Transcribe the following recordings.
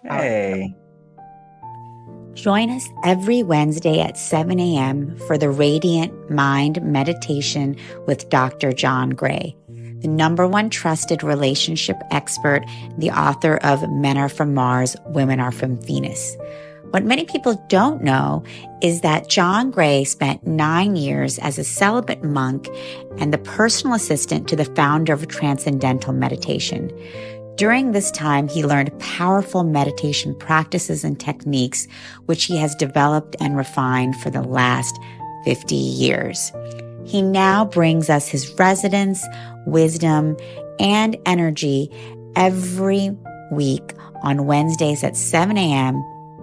Hey, Join us every Wednesday at 7 a.m. for the Radiant Mind Meditation with Dr. John Gray, the #1 trusted relationship expert, the author of Men Are From Mars, Women Are From Venus. What many people don't know is that John Gray spent 9 years as a celibate monk and the personal assistant to the founder of Transcendental Meditation. During this time, he learned powerful meditation practices and techniques, which he has developed and refined for the last 50 years. He now brings us his resonance, wisdom, and energy every week on Wednesdays at 7 a.m.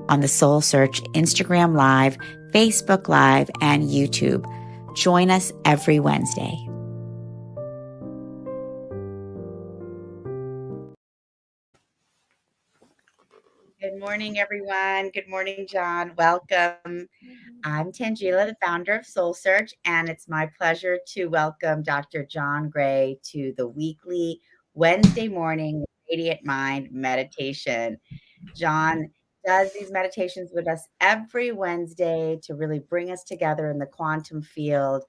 on the Soul Search Instagram Live, Facebook Live, and YouTube. Join us every Wednesday. Good morning, everyone. Good morning, John. Welcome. I'm Tangela, the founder of Soul Search, and it's my pleasure to welcome Dr. John Gray to the weekly Wednesday morning Radiant Mind meditation. John does these meditations with us every Wednesday to really bring us together in the quantum field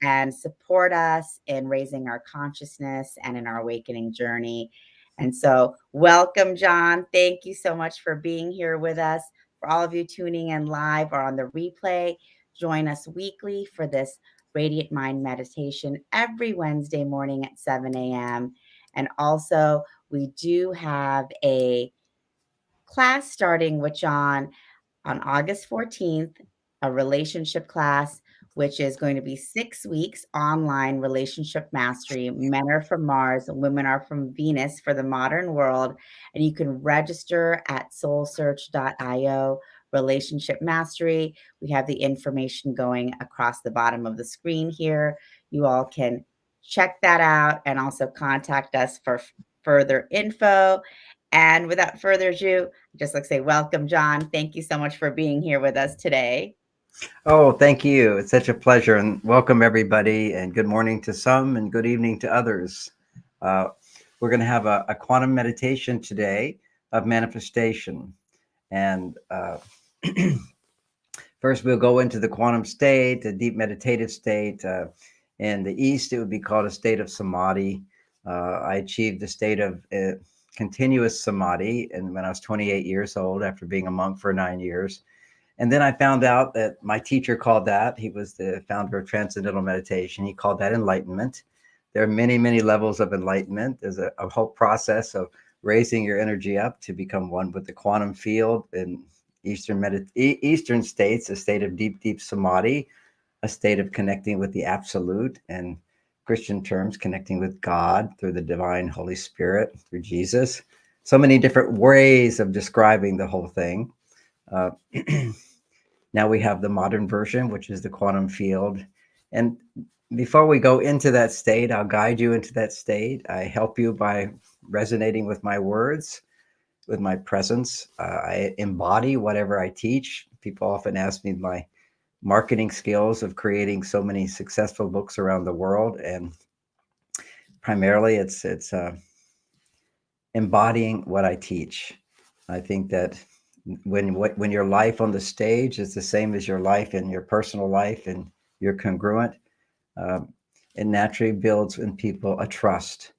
and support us in raising our consciousness and in our awakening journey. And so, welcome, John. Thank you so much for being here with us. For all of you tuning in live or on the replay, join us weekly for this Radiant Mind meditation every Wednesday morning at 7 a.m. And also, we do have a class starting with John on August 14th, a relationship class, which is going to be 6 weeks online relationship mastery. Men are from Mars, women are from Venus for the modern world. And you can register at soulsearch.io relationship mastery. We have the information going across the bottom of the screen here. You all can check that out and also contact us for further info. And without further ado, just like say, welcome, John. Thank you so much for being here with us today. oh, thank you. It's such a pleasure, and welcome everybody, and good morning to some, and good evening to others. Uh, we're going to have a quantum meditation today of manifestation, and first we'll go into the quantum state, a deep meditative state. In the East, it would be called a state of samadhi. I achieved the state of continuous samadhi, and when I was 28 years old, after being a monk for 9 years. And then I found out that my teacher called that, he was the founder of Transcendental Meditation, he called that enlightenment. There are many, many levels of enlightenment. There's a whole process of raising your energy up to become one with the quantum field in Eastern states, a state of deep, deep samadhi, a state of connecting with the absolute, and Christian terms, connecting with God through the divine Holy Spirit, through Jesus. So many different ways of describing the whole thing. Uh, Now we have the modern version, which is the quantum field. And before we go into that state, I'll guide you into that state. I help you by resonating with my words, with my presence. I embody whatever I teach. People often ask me my marketing skills of creating so many successful books around the world. And primarily it's embodying what I teach. I think that when your life on the stage is the same as your life in your personal life and you're congruent, um, it naturally builds in people a trust,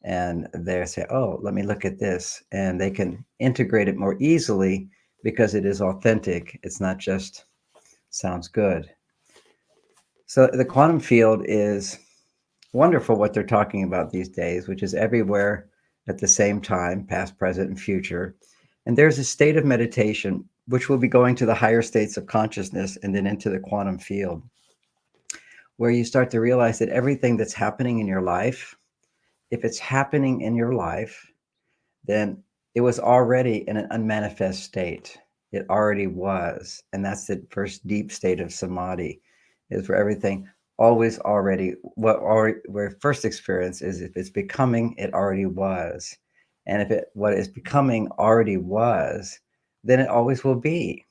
and they say, "Oh, let me look at this," and they can integrate it more easily because it is authentic. It's not just sounds good. So the quantum field is wonderful what they're talking about these days, which is everywhere at the same time, past, present, and future. And there's a state of meditation, which will be going to the higher states of consciousness and then into the quantum field, where you start to realize that everything that's happening in your life, if it's happening in your life, then it was already in an unmanifest state. It already was. And that's the first deep state of samadhi, is where everything always already, where first experience is if it's becoming, it already was. And if it, what is becoming already was, then it always will be.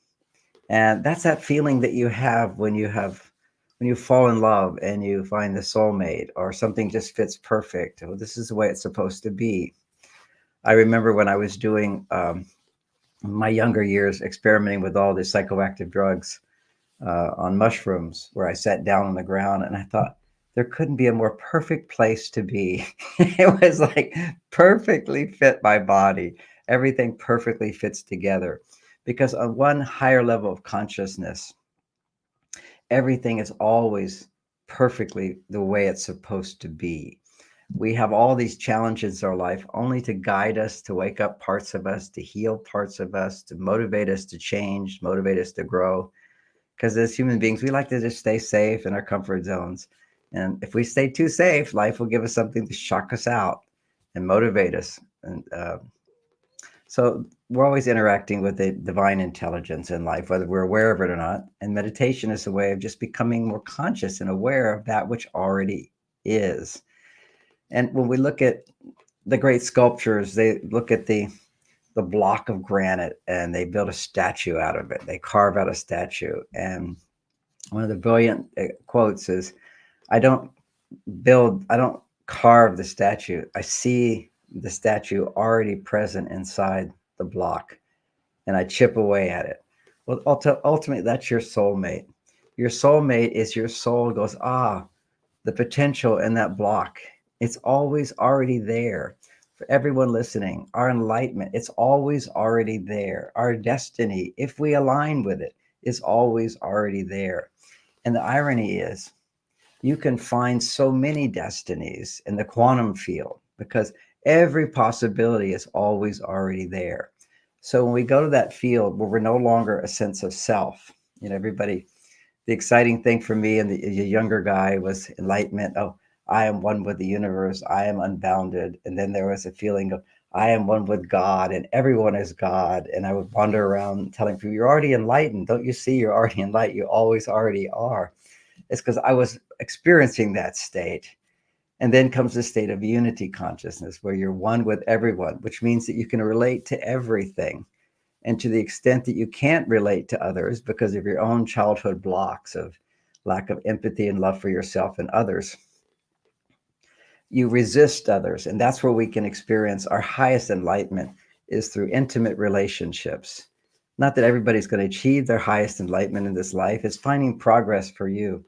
And that's that feeling that you have when you fall in love and you find the soulmate or something just fits perfect. Oh, this is the way it's supposed to be. I remember when I was doing my younger years experimenting with all these psychoactive drugs on mushrooms, where I sat down on the ground and I thought, there couldn't be a more perfect place to be. It was like perfectly fit my body. Everything perfectly fits together. Because on one higher level of consciousness, everything is always perfectly the way it's supposed to be. We have all these challenges in our life only to guide us, to wake up parts of us, to heal parts of us, to motivate us to change, motivate us to grow. Because as human beings, we like to just stay safe in our comfort zones. And if we stay too safe, life will give us something to shock us out and motivate us. And so we're always interacting with a divine intelligence in life, whether we're aware of it or not. And meditation is a way of just becoming more conscious and aware of that which already is. And when we look at the great sculptures, they look at the block of granite and they build a statue out of it. They carve out a statue. And one of the brilliant quotes is, I don't carve the statue. I see the statue already present inside the block and I chip away at it. Well, ultimately, that's your soulmate. Your soulmate is your soul goes, the potential in that block. It's always already there. For everyone listening, our enlightenment, it's always already there. Our destiny, if we align with it, is always already there. And the irony is, you can find so many destinies in the quantum field because every possibility is always already there. So when we go to that field where we're no longer a sense of self, everybody, the exciting thing for me and the younger guy was enlightenment. Oh, I am one with the universe. I am unbounded. And then there was a feeling of, I am one with God and everyone is God. And I would wander around telling people, you're already enlightened. Don't you see you're already enlightened? You always already are. It's because I was experiencing that state. And then comes the state of unity consciousness where you're one with everyone, which means that you can relate to everything. And to the extent that you can't relate to others because of your own childhood blocks of lack of empathy and love for yourself and others, you resist others. And that's where we can experience our highest enlightenment is through intimate relationships. Not that everybody's going to achieve their highest enlightenment in this life. It's finding progress for you,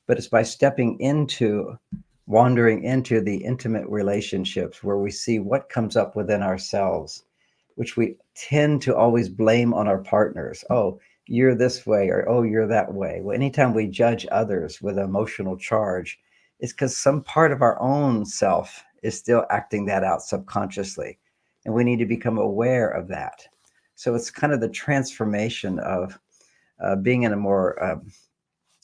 but it's by stepping into, wandering into the intimate relationships where we see what comes up within ourselves, which we tend to always blame on our partners. Oh, you're this way, or oh, you're that way. Well, anytime we judge others with an emotional charge, it's because some part of our own self is still acting that out subconsciously. And we need to become aware of that. So it's kind of the transformation of being in a more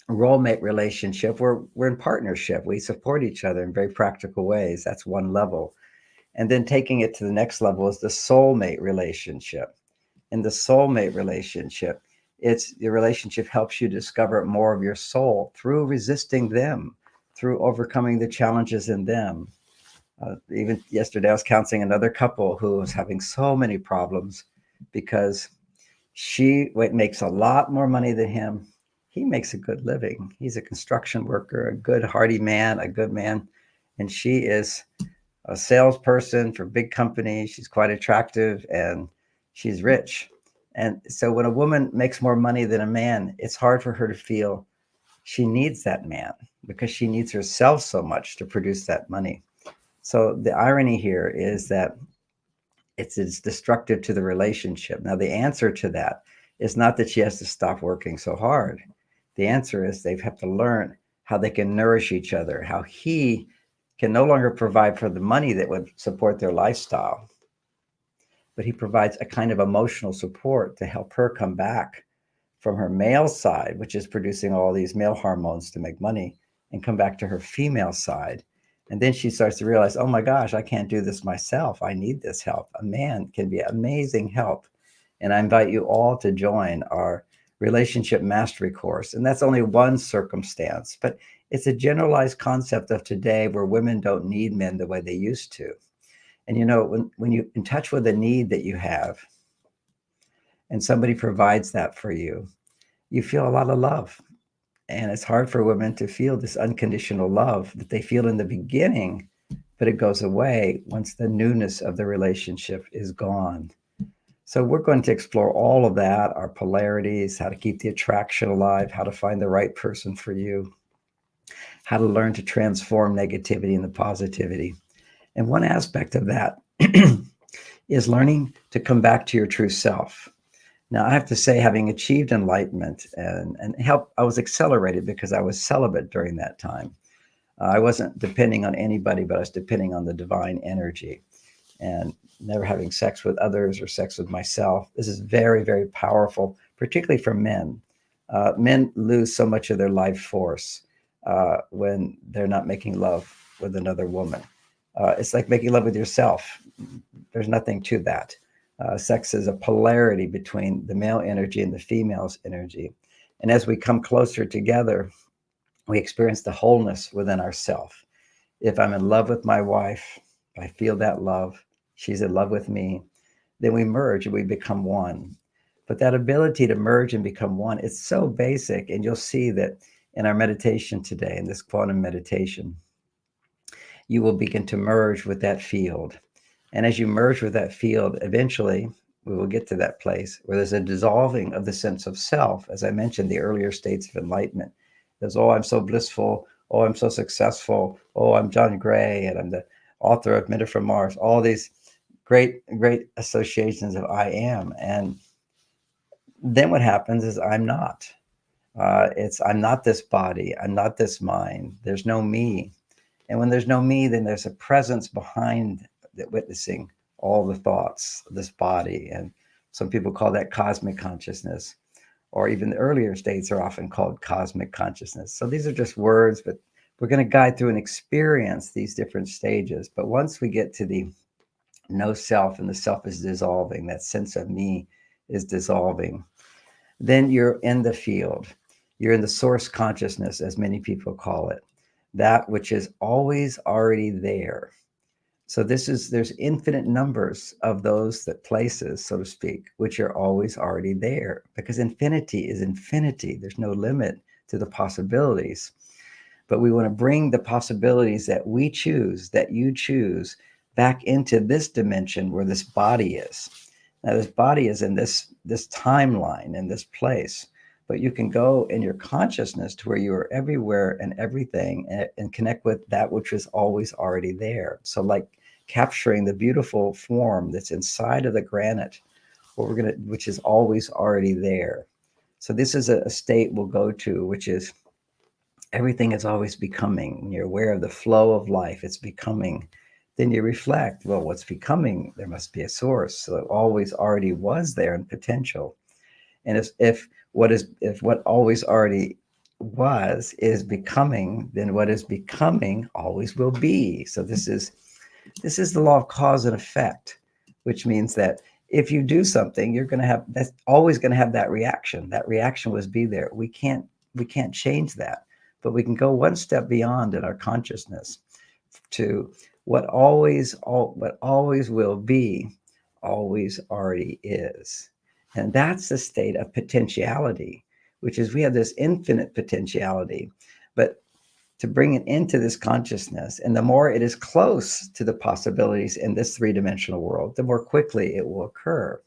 role mate relationship where we're in partnership. We support each other in very practical ways. That's one level. And then taking it to the next level is the soulmate relationship. In the soulmate relationship, it's the relationship helps you discover more of your soul through resisting them, through overcoming the challenges in them. Even yesterday, I was counseling another couple who was having so many problems because she makes a lot more money than him. He makes a good living. He's a construction worker, a good, hearty man, a good man. And she is a salesperson for big companies. She's quite attractive and she's rich. And so when a woman makes more money than a man, it's hard for her to feel she needs that man because she needs herself so much to produce that money. So the irony here is that it's destructive to the relationship. Now, the answer to that is not that she has to stop working so hard. The answer is they have to learn how they can nourish each other, how he can no longer provide for the money that would support their lifestyle, but he provides a kind of emotional support to help her come back from her male side, which is producing all these male hormones to make money, and come back to her female side. And then she starts to realize, oh my gosh, I can't do this myself. I need this help. A man can be amazing help. And I invite you all to join our relationship mastery course. And that's only one circumstance, but it's a generalized concept of today where women don't need men the way they used to. And when you're in touch with a need that you have and somebody provides that for you, you feel a lot of love. And it's hard for women to feel this unconditional love that they feel in the beginning, but it goes away once the newness of the relationship is gone. So we're going to explore all of that, our polarities, how to keep the attraction alive, how to find the right person for you, how to learn to transform negativity into positivity. And one aspect of that is learning to come back to your true self. Now, I have to say, having achieved enlightenment and help, I was accelerated because I was celibate during that time. I wasn't depending on anybody, but I was depending on the divine energy and never having sex with others or sex with myself. This is very, very powerful, particularly for men. Men lose so much of their life force when they're not making love with another woman. It's like making love with yourself. There's nothing to that. Sex is a polarity between the male energy and the female's energy. And as we come closer together, we experience the wholeness within ourself. If I'm in love with my wife, I feel that love, she's in love with me, then we merge and we become one. But that ability to merge and become one, it's so basic. And you'll see that in our meditation today, in this quantum meditation, you will begin to merge with that field. And as you merge with that field, eventually we will get to that place where there's a dissolving of the sense of self. As I mentioned, the earlier states of enlightenment. There's, oh, I'm so blissful. Oh, I'm so successful. Oh, I'm John Gray, and I'm the author of Men Are From Mars. All these great, great associations of I am. And then what happens is I'm not. I'm not this body. I'm not this mind. There's no me. And when there's no me, then there's a presence behind that witnessing all the thoughts of this body. And some people call that cosmic consciousness, or even the earlier states are often called cosmic consciousness. So these are just words, but we're going to guide through and experience these different stages. But once we get to the no self and the self is dissolving, that sense of me is dissolving, then you're in the field. You're in the source consciousness, as many people call it, that which is always already there. So there's infinite numbers of those that places, so to speak, which are always already there, because infinity is infinity. There's no limit to the possibilities. But we want to bring the possibilities that we choose, that you choose, back into this dimension where this body is. Now, this body is in this timeline, in this place, but you can go in your consciousness to where you are everywhere and everything, and connect with that which is always already there. So, like capturing the beautiful form that's inside of the granite, which is always already there. So this is a state we'll go to, which is everything is always becoming. When you're aware of the flow of life, it's becoming. Then you reflect, well, what's becoming? There must be a source. So it always already was there in potential. And if what always already was is becoming, then what is becoming always will be. So this is the law of cause and effect, which means that if you do something, you're going to have, that's always going to have that reaction. That reaction was be there. We can't change that, but we can go one step beyond in our consciousness to what always will be, always already is. And that's the state of potentiality, which is we have this infinite potentiality, but to bring it into this consciousness. And the more it is close to the possibilities in this three-dimensional world, the more quickly it will occur.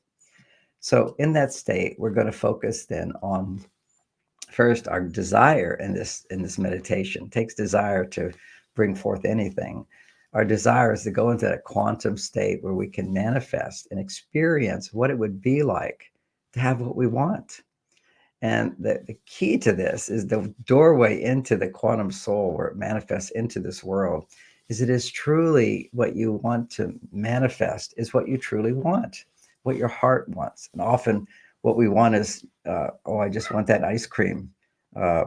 So in that state, we're going to focus then on first our desire in this meditation. It takes desire to bring forth anything. Our desire is to go into that quantum state where we can manifest and experience what it would be like to have what we want. And the key to this is the doorway into the quantum soul, where it manifests into this world, is it is truly what you want to manifest is what you truly want, what your heart wants. And often what we want is, oh, I just want that ice cream. Uh,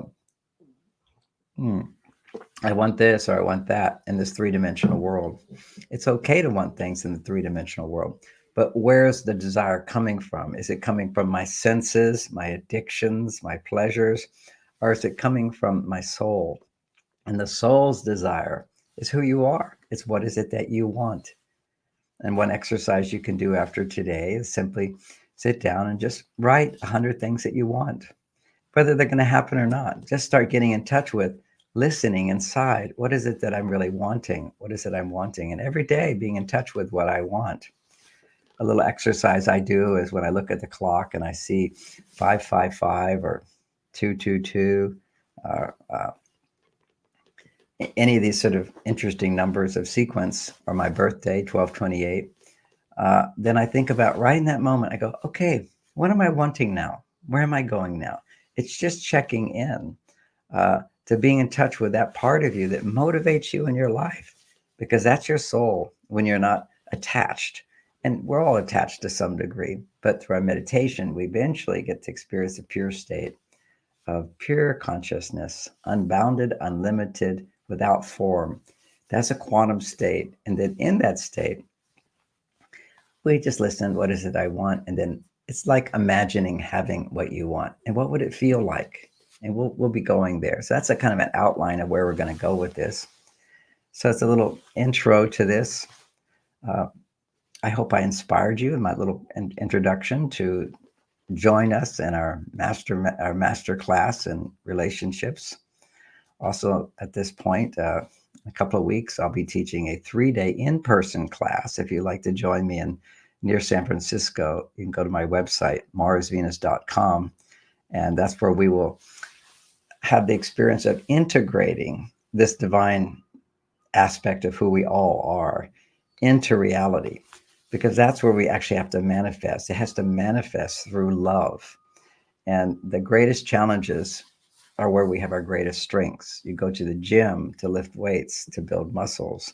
I want this or I want that in this three-dimensional world. It's okay to want things in the three-dimensional world. But where's the desire coming from? Is it coming from my senses, my addictions, my pleasures, or is it coming from my soul? And the soul's desire is who you are. It's what is it that you want. And one exercise you can do after today is simply sit down and just write 100 things that you want, whether they're going to happen or not. Just start getting in touch with listening inside. What is it that I'm really wanting? What is it I'm wanting? And every day being in touch with what I want. a little exercise I do is when I look at the clock and I see 555 or 222, any of these sort of interesting numbers of sequence, or my birthday, 1228, then I think about right in that moment, I go, okay, what am I wanting now? Where am I going now? It's just checking in to being in touch with that part of you that motivates you in your life, because that's your soul when you're not attached. And we're all attached to some degree, but through our meditation, we eventually get to experience a pure state of pure consciousness, unbounded, unlimited, without form. That's a quantum state. And then in that state, we just listen, what is it I want? And then it's like imagining having what you want. And what would it feel like? And we'll be going there. So that's a kind of an outline of where we're going to go with this. So it's a little intro to this. Uh, I hope I inspired you in my little introduction to join us in our master class in relationships. Also, at this point, a couple of weeks, I'll be teaching a 3-day in-person class. If you'd like to join me in near San Francisco, you can go to my website, marsvenus.com, and that's where we will have the experience of integrating this divine aspect of who we all are into reality, because that's where we actually have to manifest. It has to manifest through love. And the greatest challenges are where we have our greatest strengths. You go to the gym to lift weights, to build muscles.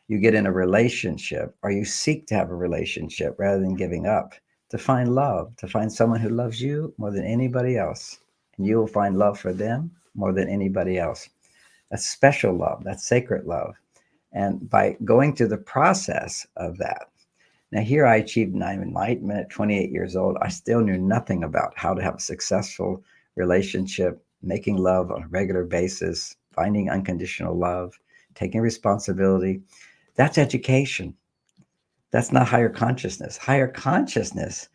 You get in a relationship, or you seek to have a relationship rather than giving up, to find love, to find someone who loves you more than anybody else. And you will find love for them more than anybody else. That's special love, that's sacred love. And by going through the process of that, now, here I achieved enlightenment at 28 years old. I still knew nothing about how to have a successful relationship, making love on a regular basis, finding unconditional love, taking responsibility. That's education. That's not higher consciousness. Higher consciousness,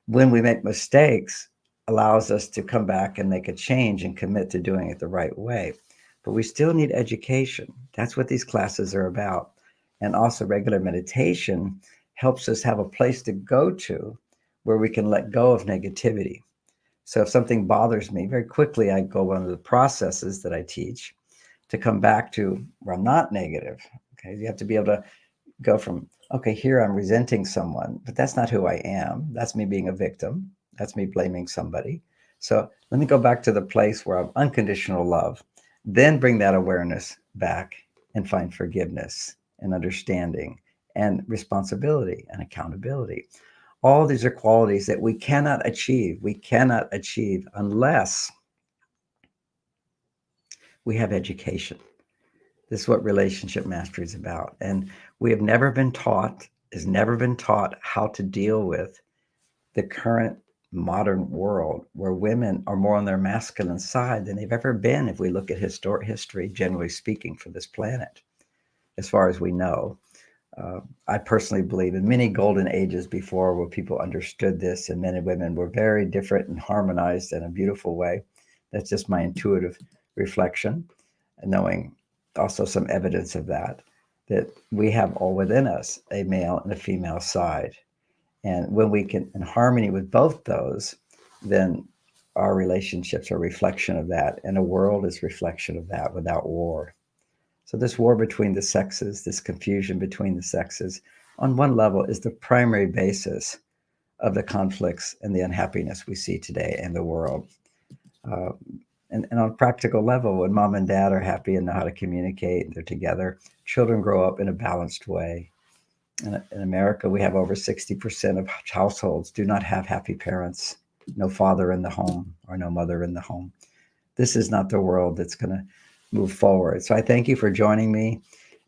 when we make mistakes, allows us to come back and make a change and commit to doing it the right way. But we still need education. That's what these classes are about. And also, regular meditation helps us have a place to go to where we can let go of negativity. So if something bothers me, very quickly I go one of the processes that I teach to come back to where I'm not negative. Okay, you have to be able to go from, okay, here I'm resenting someone, but that's not who I am. That's me being a victim. That's me blaming somebody. So let me go back to the place where I'm unconditional love, then bring that awareness back and find forgiveness and understanding and responsibility and accountability. All these are qualities that we cannot achieve. We cannot achieve unless we have education. This is what relationship mastery is about. And we have never been taught, has never been taught how to deal with the current modern world where women are more on their masculine side than they've ever been if we look at history, generally speaking, for this planet, as far as we know. I personally believe in many golden ages before where people understood this and men and women were very different and harmonized in a beautiful way. That's just my intuitive reflection, and knowing also some evidence of that, that we have all within us a male and a female side. And when we can in harmony with both those, then our relationships are a reflection of that, and a world is reflection of that without war. So this war between the sexes, this confusion between the sexes, on one level is the primary basis of the conflicts and the unhappiness we see today in the world. Uh, and on a practical level, when mom and dad are happy and know how to communicate, they're together, children grow up in a balanced way. In America, we have over 60% of households do not have happy parents, no father in the home or no mother in the home. This is not the world that's going to move forward. So I thank you for joining me.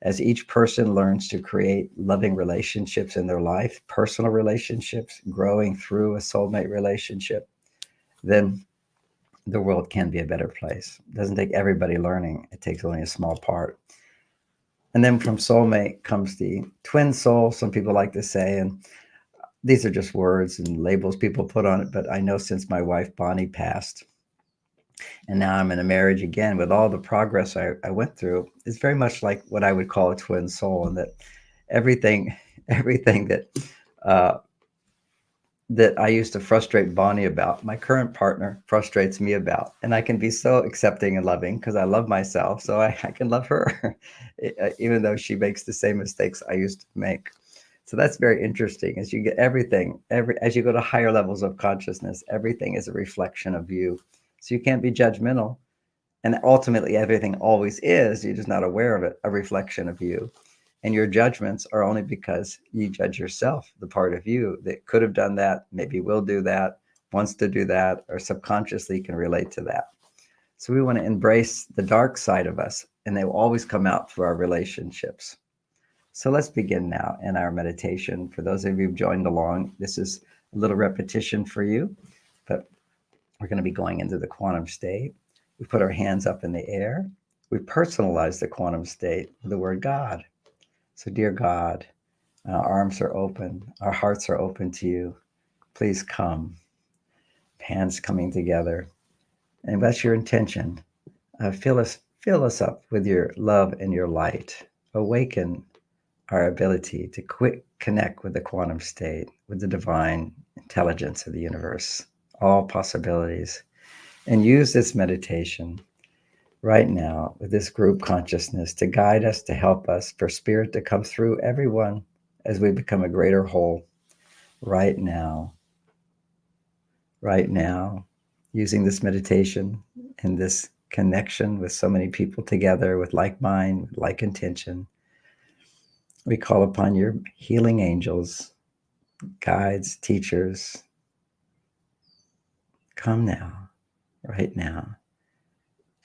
As each person learns to create loving relationships in their life, personal relationships, growing through a soulmate relationship, then the world can be a better place. It doesn't take everybody learning. It takes only a small part. And then from soulmate comes the twin soul, some people like to say, and these are just words and labels people put on it. But I know since my wife Bonnie passed, and now I'm in a marriage again, with all the progress I went through, it's very much like what I would call a twin soul, and that everything, everything that that I used to frustrate Bonnie about, my current partner frustrates me about. And I can be so accepting and loving because I love myself. So I can love her, even though she makes the same mistakes I used to make. So that's very interesting. As you get everything, as you go to higher levels of consciousness, everything is a reflection of you. So you can't be judgmental. And ultimately, everything always is, you're just not aware of it, a reflection of you. And your judgments are only because you judge yourself, the part of you that could have done that, maybe will do that, wants to do that, or subconsciously can relate to that. So we want to embrace the dark side of us, and they will always come out through our relationships. So let's begin now in our meditation. For those of you who've joined along, this is a little repetition for you, but we're going to be going into the quantum state. We put our hands up in the air. We personalize the quantum state with the word God. So, dear God, our arms are open, our hearts are open to you. Please come. Hands coming together. And that's your intention. Fill us up with your love and your light. Awaken our ability to connect with the quantum state, with the divine intelligence of the universe, all possibilities. And use this meditation right now with this group consciousness to guide us, to help us, for spirit to come through everyone as we become a greater whole right now, using this meditation and this connection with so many people together with like mind, with like intention. We call upon your healing angels, guides, teachers. Come now, right now,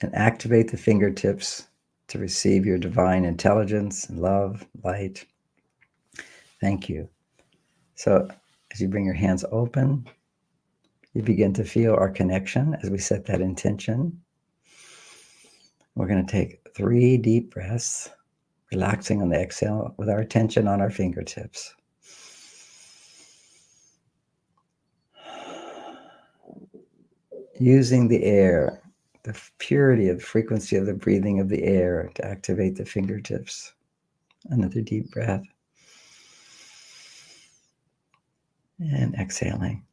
and activate the fingertips to receive your divine intelligence and love, light. Thank you. So as you bring your hands open, you begin to feel our connection as we set that intention. We're going to take 3 deep breaths, relaxing on the exhale with our attention on our fingertips. Using the air, the purity of frequency of the breathing of the air to activate the fingertips. Another deep breath. And exhaling.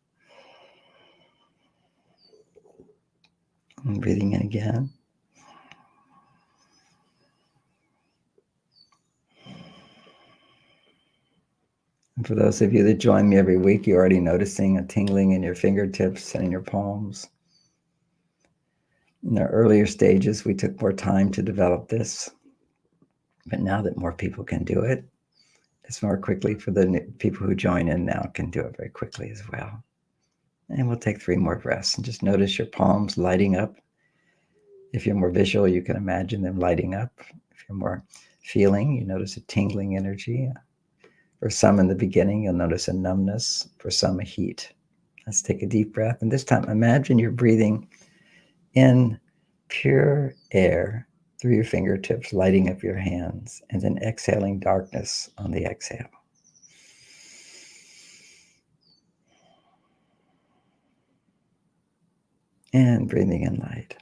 And breathing in again. And for those of you that join me every week, you're already noticing a tingling in your fingertips and in your palms. In our earlier stages, we took more time to develop this. But now that more people can do it, it's more quickly for the people who join in now can do it very quickly as well. And we'll take 3 more breaths and just notice your palms lighting up. If you're more visual, you can imagine them lighting up. If you're more feeling, you notice a tingling energy. For some in the beginning, you'll notice a numbness. For some, a heat. Let's take a deep breath. And this time, imagine you're breathing in pure air through your fingertips, lighting up your hands, and then exhaling darkness on the exhale. And breathing in light.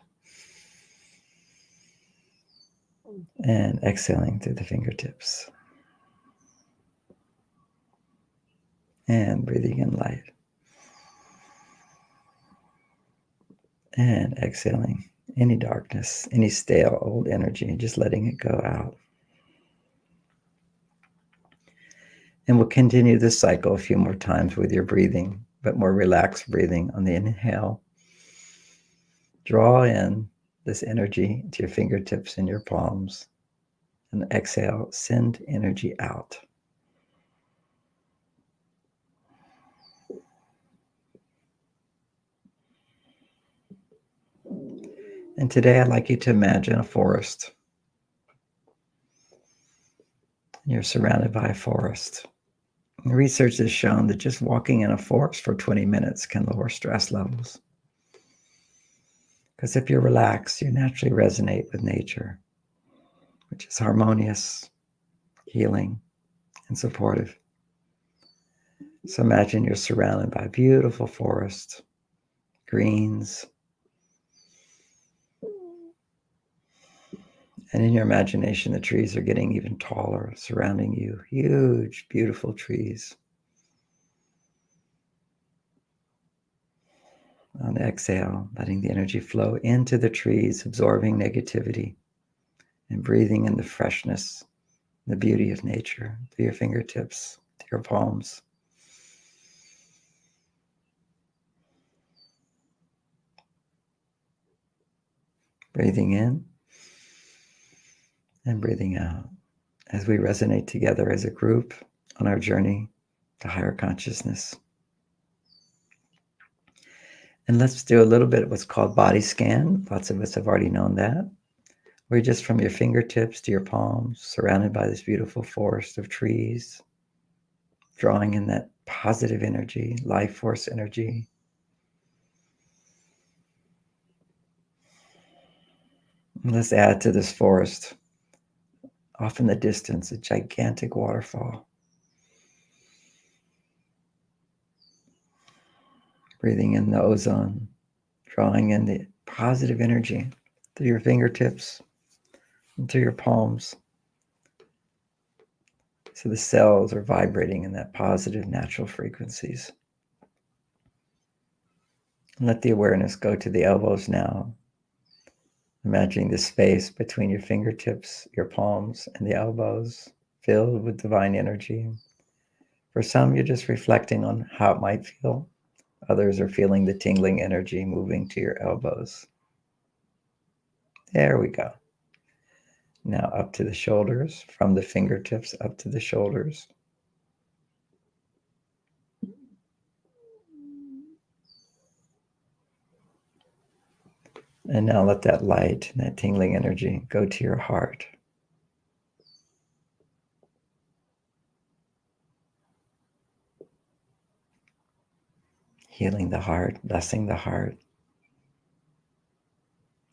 And exhaling through the fingertips. And breathing in light. And exhaling any darkness, any stale old energy, just letting it go out. And we'll continue this cycle a few more times with your breathing, but more relaxed breathing on the inhale. Draw in this energy to your fingertips and your palms. And exhale, send energy out. And today I'd like you to imagine a forest. You're surrounded by a forest. And research has shown that just walking in a forest for 20 minutes can lower stress levels. Because if you're relaxed, you naturally resonate with nature, which is harmonious, healing, and supportive. So imagine you're surrounded by a beautiful forest, greens, and in your imagination, the trees are getting even taller, surrounding you, huge, beautiful trees. On the exhale, letting the energy flow into the trees, absorbing negativity, and breathing in the freshness, the beauty of nature through your fingertips, to your palms. Breathing in and breathing out as we resonate together as a group on our journey to higher consciousness. And let's do a little bit of what's called body scan. Lots of us have already known that. Where you're just from your fingertips to your palms, surrounded by this beautiful forest of trees, drawing in that positive energy, life force energy. And let's add to this forest, off in the distance, a gigantic waterfall. Breathing in the ozone, drawing in the positive energy through your fingertips and through your palms. So the cells are vibrating in that positive natural frequencies. And let the awareness go to the elbows now. Imagining the space between your fingertips, your palms, and the elbows filled with divine energy. For some, you're just reflecting on how it might feel. Others are feeling the tingling energy moving to your elbows. There we go. Now up to the shoulders, from the fingertips up to the shoulders. And now let that light and that tingling energy go to your heart. Healing the heart, blessing the heart.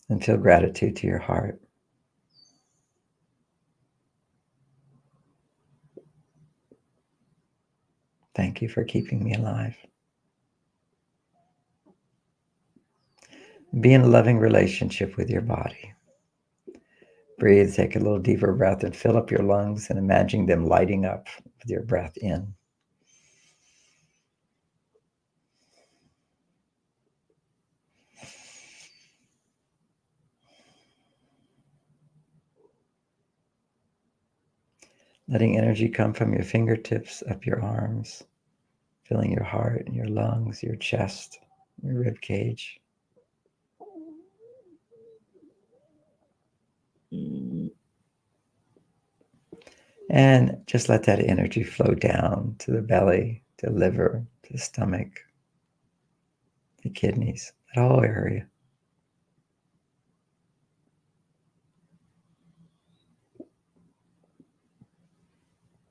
And feel gratitude to your heart. Thank you for keeping me alive. Be in a loving relationship with your body. Breathe, take a little deeper breath and fill up your lungs and imagine them lighting up with your breath in. Letting energy come from your fingertips up your arms, filling your heart and your lungs, your chest, your rib cage. And just let that energy flow down to the belly, to the liver, to the stomach, the kidneys, that whole area.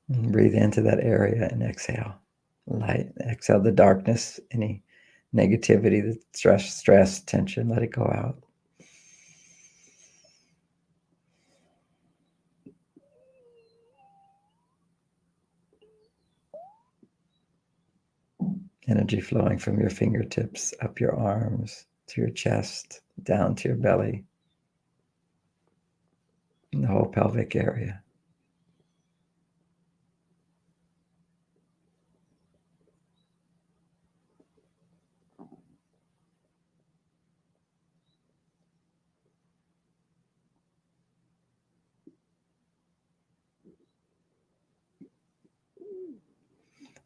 And breathe into that area and exhale. Light, exhale the darkness, any negativity, the stress, tension, let it go out. Energy flowing from your fingertips up your arms to your chest, down to your belly, and the whole pelvic area.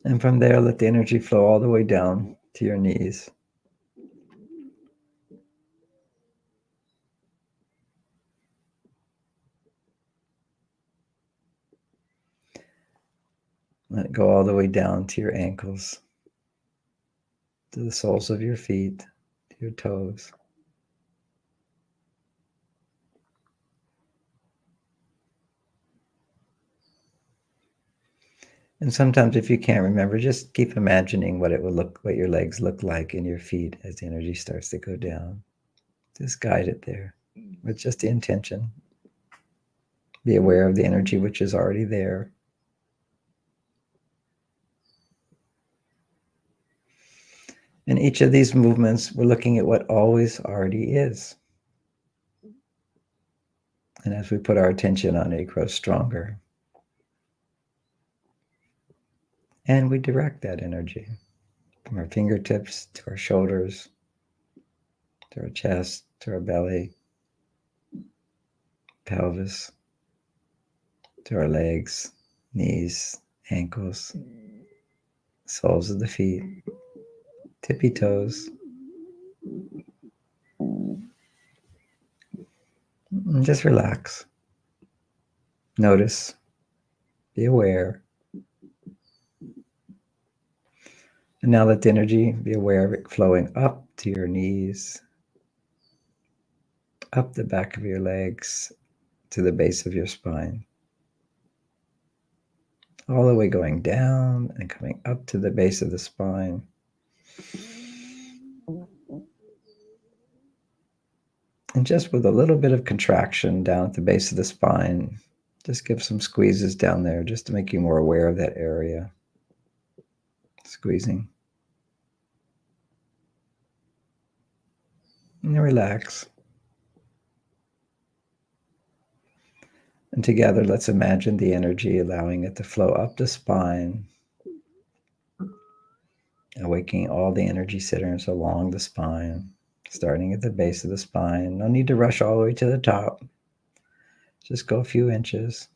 And from there, let the energy flow all the way down to your knees. Let it go all the way down to your ankles, to the soles of your feet, to your toes. And sometimes if you can't remember, just keep imagining what your legs look like and your feet as the energy starts to go down. Just guide it there with just the intention. Be aware of the energy which is already there. In each of these movements, we're looking at what always already is. And as we put our attention on it, it grows stronger. And we direct that energy from our fingertips to our shoulders, to our chest, to our belly, pelvis, to our legs, knees, ankles, soles of the feet, tippy toes. And just relax. Notice, be aware. And now let the energy, be aware of it flowing up to your knees, up the back of your legs, to the base of your spine. All the way going down and coming up to the base of the spine. And just with a little bit of contraction down at the base of the spine, just give some squeezes down there just to make you more aware of that area. Squeezing. And relax. And together, let's imagine the energy, allowing it to flow up the spine, awakening all the energy centers along the spine, starting at the base of the spine. No need to rush all the way to the top. Just go a few inches.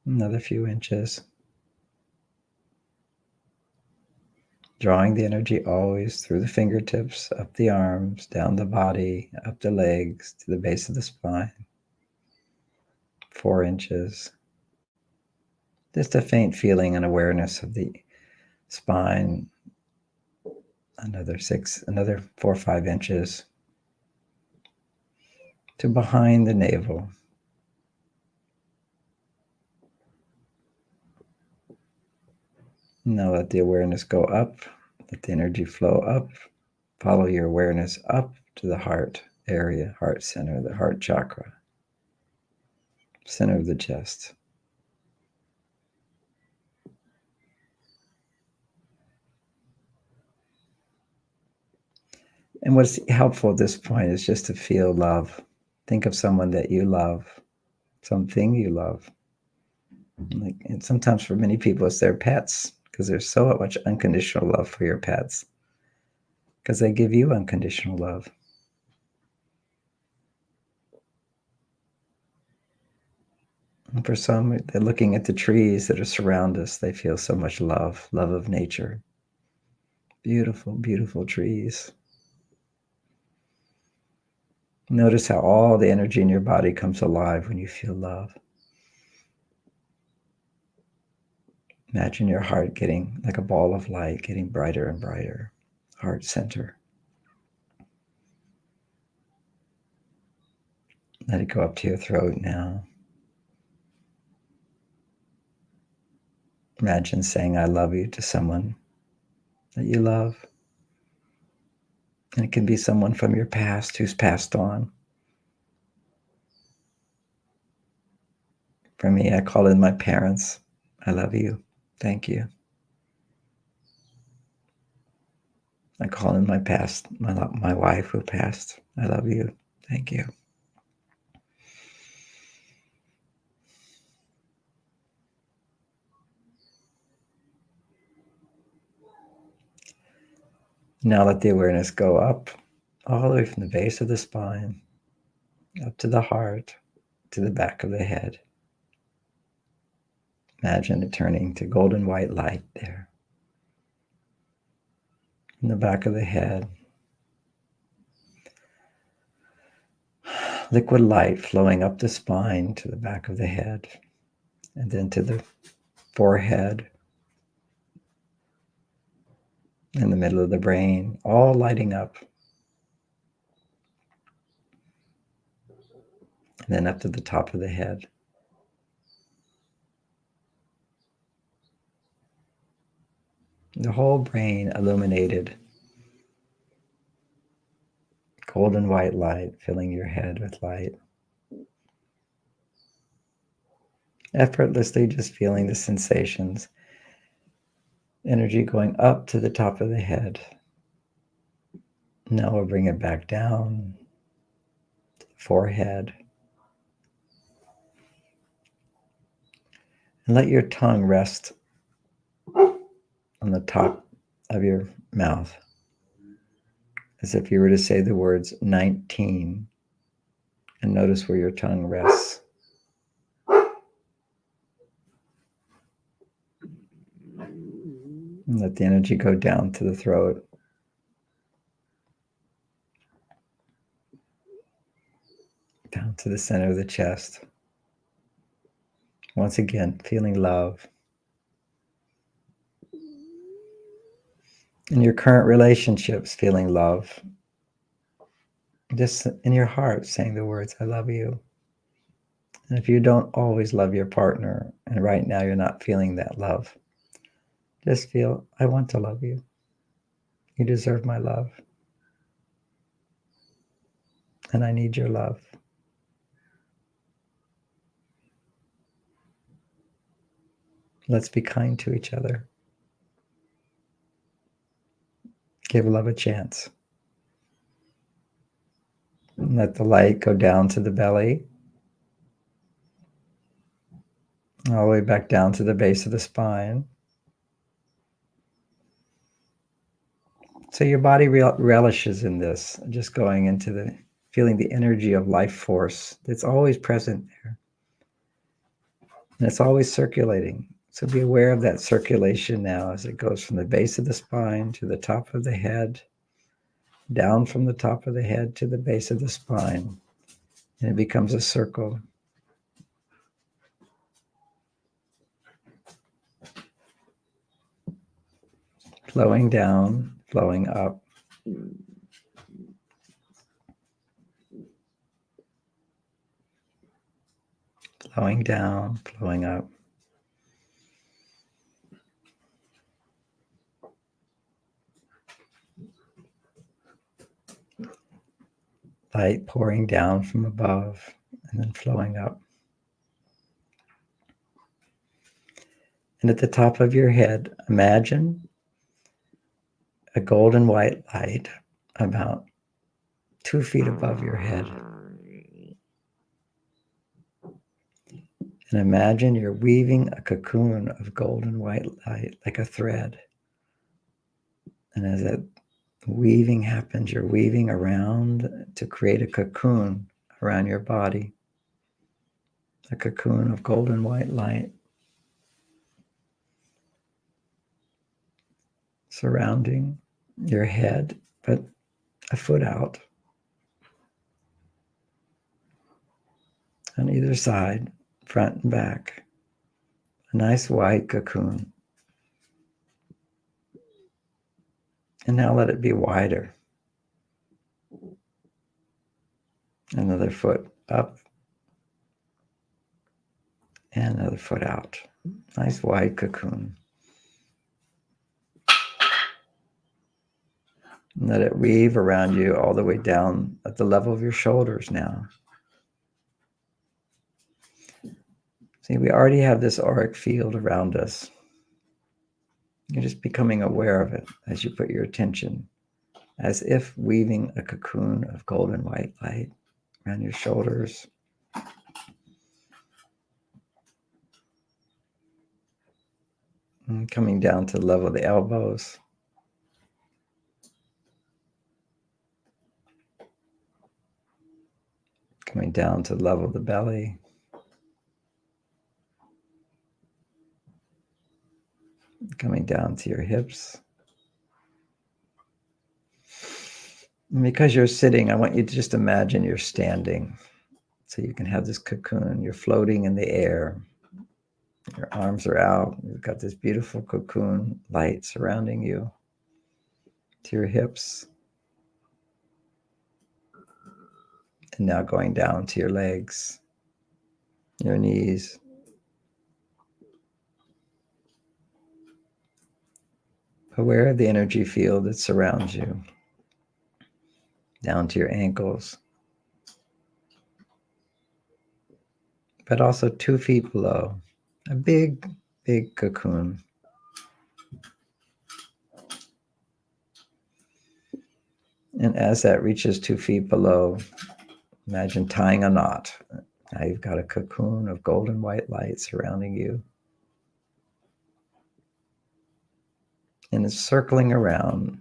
Another few inches. Drawing the energy always through the fingertips, up the arms, down the body, up the legs, to the base of the spine. 4 inches. Just a faint feeling and awareness of the spine. Another 4 or 5 inches to behind the navel. Now let the awareness go up, let the energy flow up. Follow your awareness up to the heart area, heart center, the heart chakra, center of the chest. And what's helpful at this point is just to feel love. Think of someone that you love, something you love. And sometimes for many people, it's their pets, because there's so much unconditional love for your pets, because they give you unconditional love. And for some, they're looking at the trees that are surround us. They feel so much love of nature. Beautiful, beautiful trees. Notice how all the energy in your body comes alive when you feel love. Imagine your heart getting like a ball of light, getting brighter and brighter. Heart center. Let it go up to your throat now. Imagine saying I love you to someone that you love. And it can be someone from your past who's passed on. For me, I call in my parents. I love you. Thank you. I call in my past, my wife who passed. I love you. Thank you. Now let the awareness go up, all the way from the base of the spine, up to the heart, to the back of the head. Imagine it turning to golden white light there. In the back of the head. Liquid light flowing up the spine to the back of the head, and then to the forehead, in the middle of the brain, all lighting up. And then up to the top of the head. The whole brain illuminated. Golden white light filling your head with light. Effortlessly just feeling the sensations. Energy going up to the top of the head. Now we'll bring it back down to the forehead. And let your tongue rest on the top of your mouth. as if you were to say the words 19, and notice where your tongue rests. And let the energy go down to the throat. Down to the center of the chest. Once again, feeling love. In your current relationships, feeling love. Just in your heart, saying the words, I love you. And if you don't always love your partner, and right now you're not feeling that love, just feel, I want to love you. You deserve my love. And I need your love. Let's be kind to each other. Give love a chance. And let the light go down to the belly, all the way back down to the base of the spine. So your body relishes in this, just going into the, feeling the energy of life force that's always present there. And it's always circulating. So be aware of that circulation now as it goes from the base of the spine to the top of the head, down from the top of the head to the base of the spine. And it becomes a circle. Flowing down, flowing up. Flowing down, flowing up. Light pouring down from above and then flowing up. And at the top of your head, imagine a golden white light about 2 feet above your head. And imagine you're weaving a cocoon of golden white light like a thread. And as that weaving happens, you're weaving around to create a cocoon around your body. A cocoon of golden white light surrounding your head, but a foot out. On either side, front and back. A nice white cocoon. And now let it be wider. Another foot up. And another foot out. Nice wide cocoon. And let it weave around you all the way down at the level of your shoulders now. See, we already have this auric field around us. You're just becoming aware of it as you put your attention, as if weaving a cocoon of golden white light around your shoulders. And coming down to the level of the elbows. Coming down to the level of the belly. Coming down to your hips. And because you're sitting, I want you to just imagine you're standing. So you can have this cocoon. You're floating in the air. Your arms are out. You've got this beautiful cocoon light surrounding you to your hips. And now going down to your legs, your knees. Aware of the energy field that surrounds you. Down to your ankles. But also 2 feet below. A big, big cocoon. And as that reaches 2 feet below, imagine tying a knot. Now you've got a cocoon of golden white light surrounding you. And it's circling around.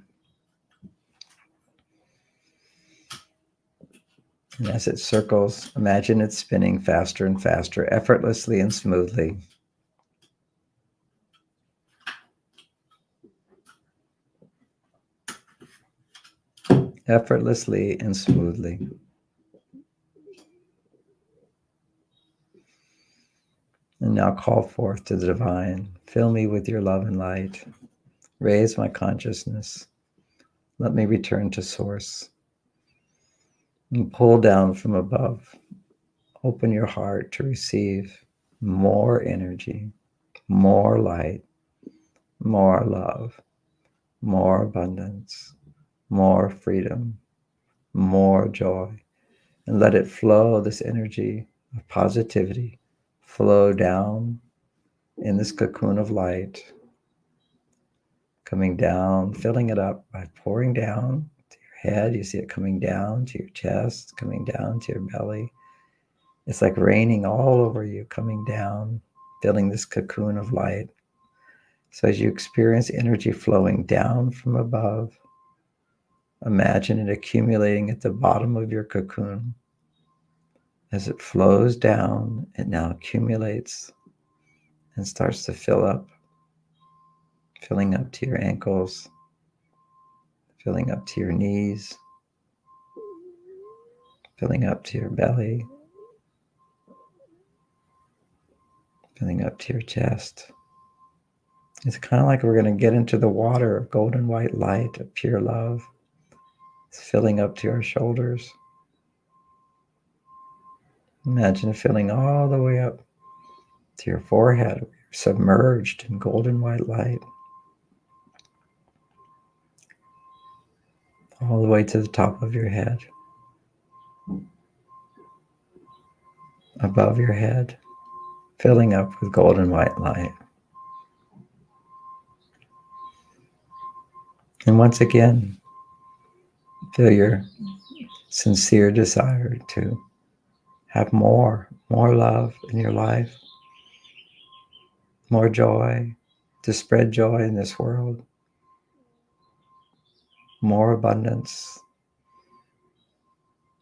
And as it circles, imagine it spinning faster and faster, effortlessly and smoothly. Effortlessly and smoothly. And now call forth to the divine. Fill me with your love and light. Raise my consciousness. Let me return to source. And pull down from above. Open your heart to receive more energy, more light, more love, more abundance, more freedom, more joy. And let it flow, this energy of positivity, flow down in this cocoon of light, coming down, filling it up by pouring down to your head. You see it coming down to your chest, coming down to your belly. It's like raining all over you, coming down, filling this cocoon of light. So as you experience energy flowing down from above, imagine it accumulating at the bottom of your cocoon. As it flows down, it now accumulates and starts to fill up, filling up to your ankles, filling up to your knees, filling up to your belly, filling up to your chest. It's kind of like we're going to get into the water of golden white light, of pure love. It's filling up to our shoulders. Imagine it filling all the way up to your forehead, where you're submerged in golden white light, all the way to the top of your head, above your head, filling up with golden white light. And once again, feel your sincere desire to have more love in your life, more joy, to spread joy in this world, more abundance,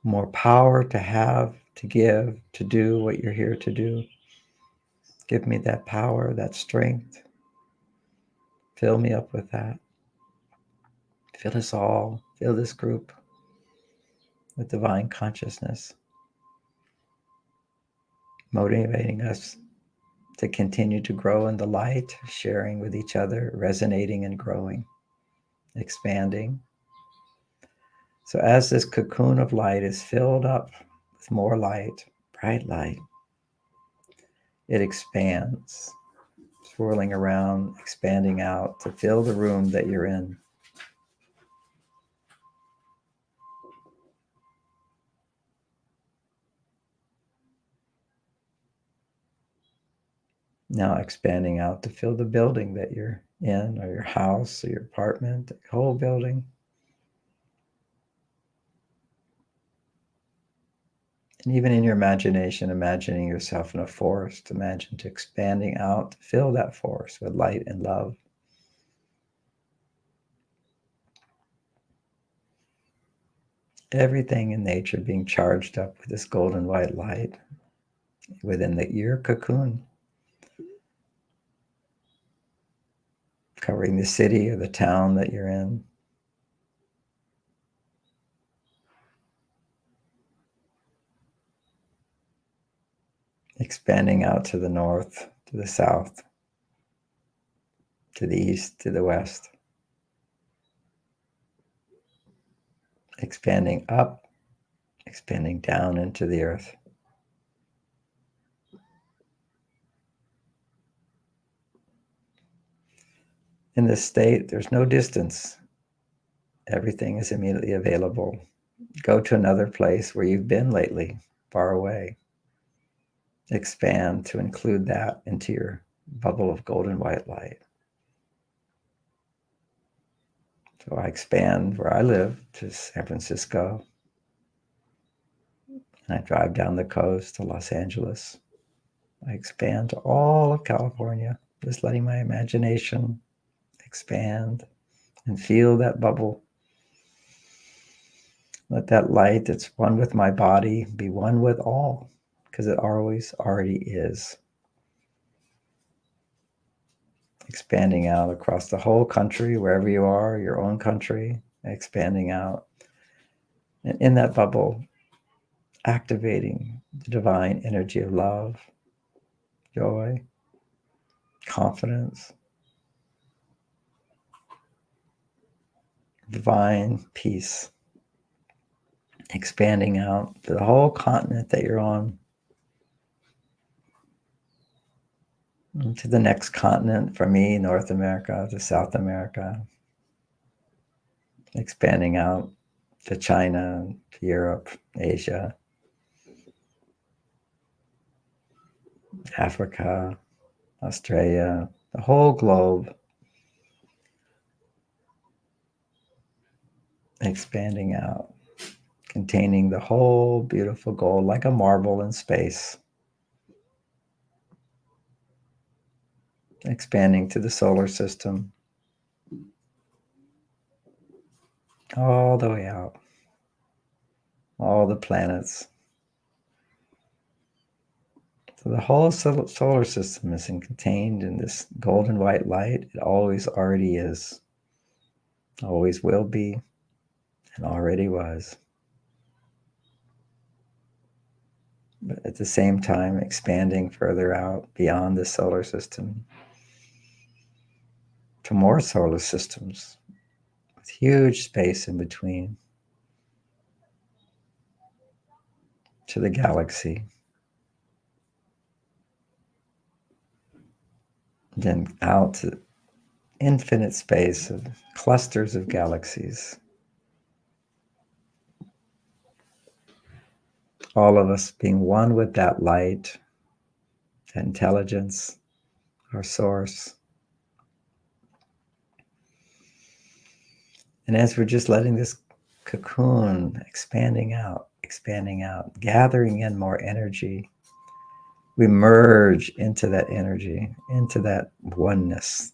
more power to have, to give, to do what you're here to do. Give me that power, that strength. Fill me up with that. Fill us all, fill this group with divine consciousness, motivating us to continue to grow in the light, sharing with each other, resonating and growing, expanding. So as this cocoon of light is filled up with more light, bright light, it expands, swirling around, expanding out to fill the room that you're in. Now expanding out to fill the building that you're in, or your house, or your apartment, the whole building. And even in your imagination, imagining yourself in a forest, imagine to expanding out to fill that forest with light and love. Everything in nature being charged up with this golden white light within your cocoon, covering the city or the town that you're in. Expanding out to the north, to the south, to the east, to the west. Expanding up, expanding down into the earth. In this state, there's no distance. Everything is immediately available. Go to another place where you've been lately, far away. Expand to include that into your bubble of golden white light. So I expand where I live to San Francisco. And I drive down the coast to Los Angeles. I expand to all of California, just letting my imagination expand and feel that bubble Let that light that's one with my body be one with all, because it always already is. Expanding out across the whole country, wherever you are, your own country, expanding out. And in that bubble, activating the divine energy of love, joy, confidence, divine peace, expanding out to the whole continent that you're on, to the next continent, for me, North America to South America, expanding out to China, to Europe, Asia, Africa, Australia, the whole globe, expanding out, containing the whole beautiful gold like a marble in space, expanding to the solar system, all the way out, all the planets. So the whole solar system is contained in this golden white light. It always already is, always will be, and already was. But at the same time, expanding further out beyond the solar system to more solar systems with huge space in between, to the galaxy. Then out to infinite space of clusters of galaxies. All of us being one with that light, that intelligence, our source. And as we're just letting this cocoon expanding out, gathering in more energy, we merge into that energy, into that oneness.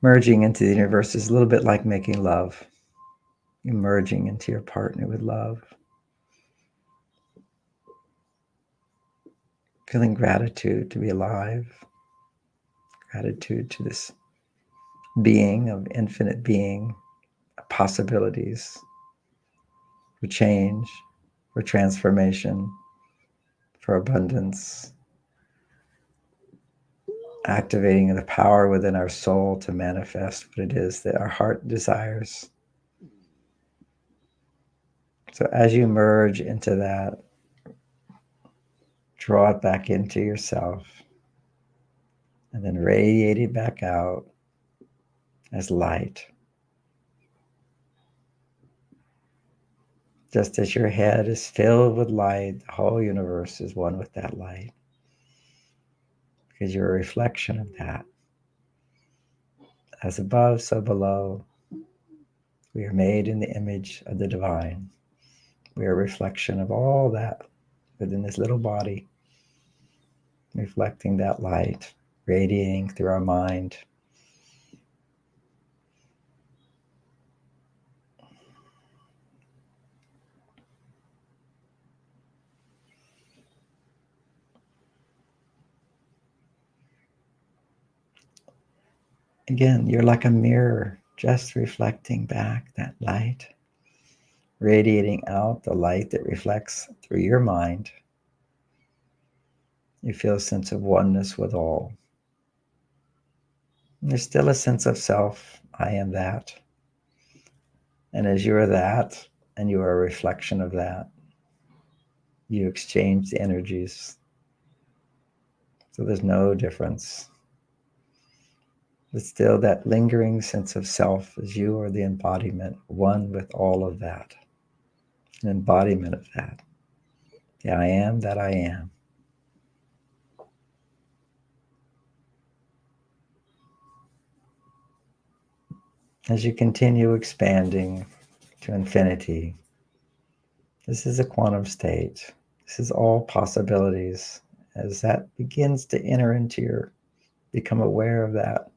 Merging into the universe is a little bit like making love. You're merging into your partner with love. Feeling gratitude to be alive, gratitude to this being of infinite being, possibilities for change, for transformation, for abundance, activating the power within our soul to manifest what it is that our heart desires. So as you merge into that, draw it back into yourself and then radiate it back out as light. Just as your head is filled with light, the whole universe is one with that light, because you're a reflection of that. As above, so below. We are made in the image of the divine. We are a reflection of all that within this little body, reflecting that light, radiating through our mind. Again, you're like a mirror, just reflecting back that light, radiating out the light that reflects through your mind. You feel a sense of oneness with all. And there's still a sense of self. I am that. And as you are that, and you are a reflection of that, you exchange the energies. So there's no difference. But still that lingering sense of self as you are the embodiment, one with all of that. An embodiment of that. The I am that I am. As you continue expanding to infinity, this is a quantum state. This is all possibilities. As that begins to enter into your, become aware of that,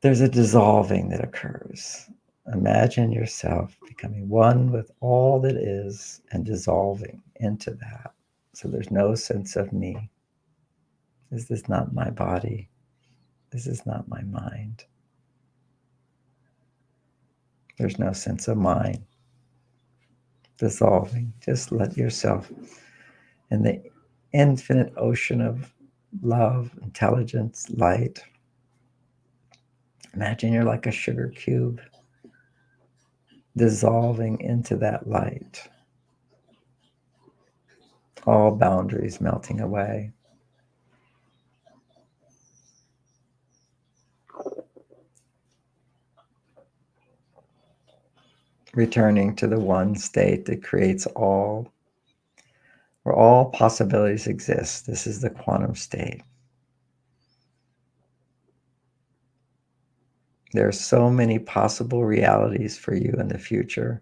there's a dissolving that occurs. Imagine yourself becoming one with all that is and dissolving into that. So there's no sense of me. This is not my body. This is not my mind. There's no sense of mine. Dissolving. Just let yourself in the infinite ocean of love, intelligence, light. Imagine you're like a sugar cube dissolving into that light. All boundaries melting away. Returning to the one state that creates all, where all possibilities exist. This is the quantum state. There are so many possible realities for you in the future.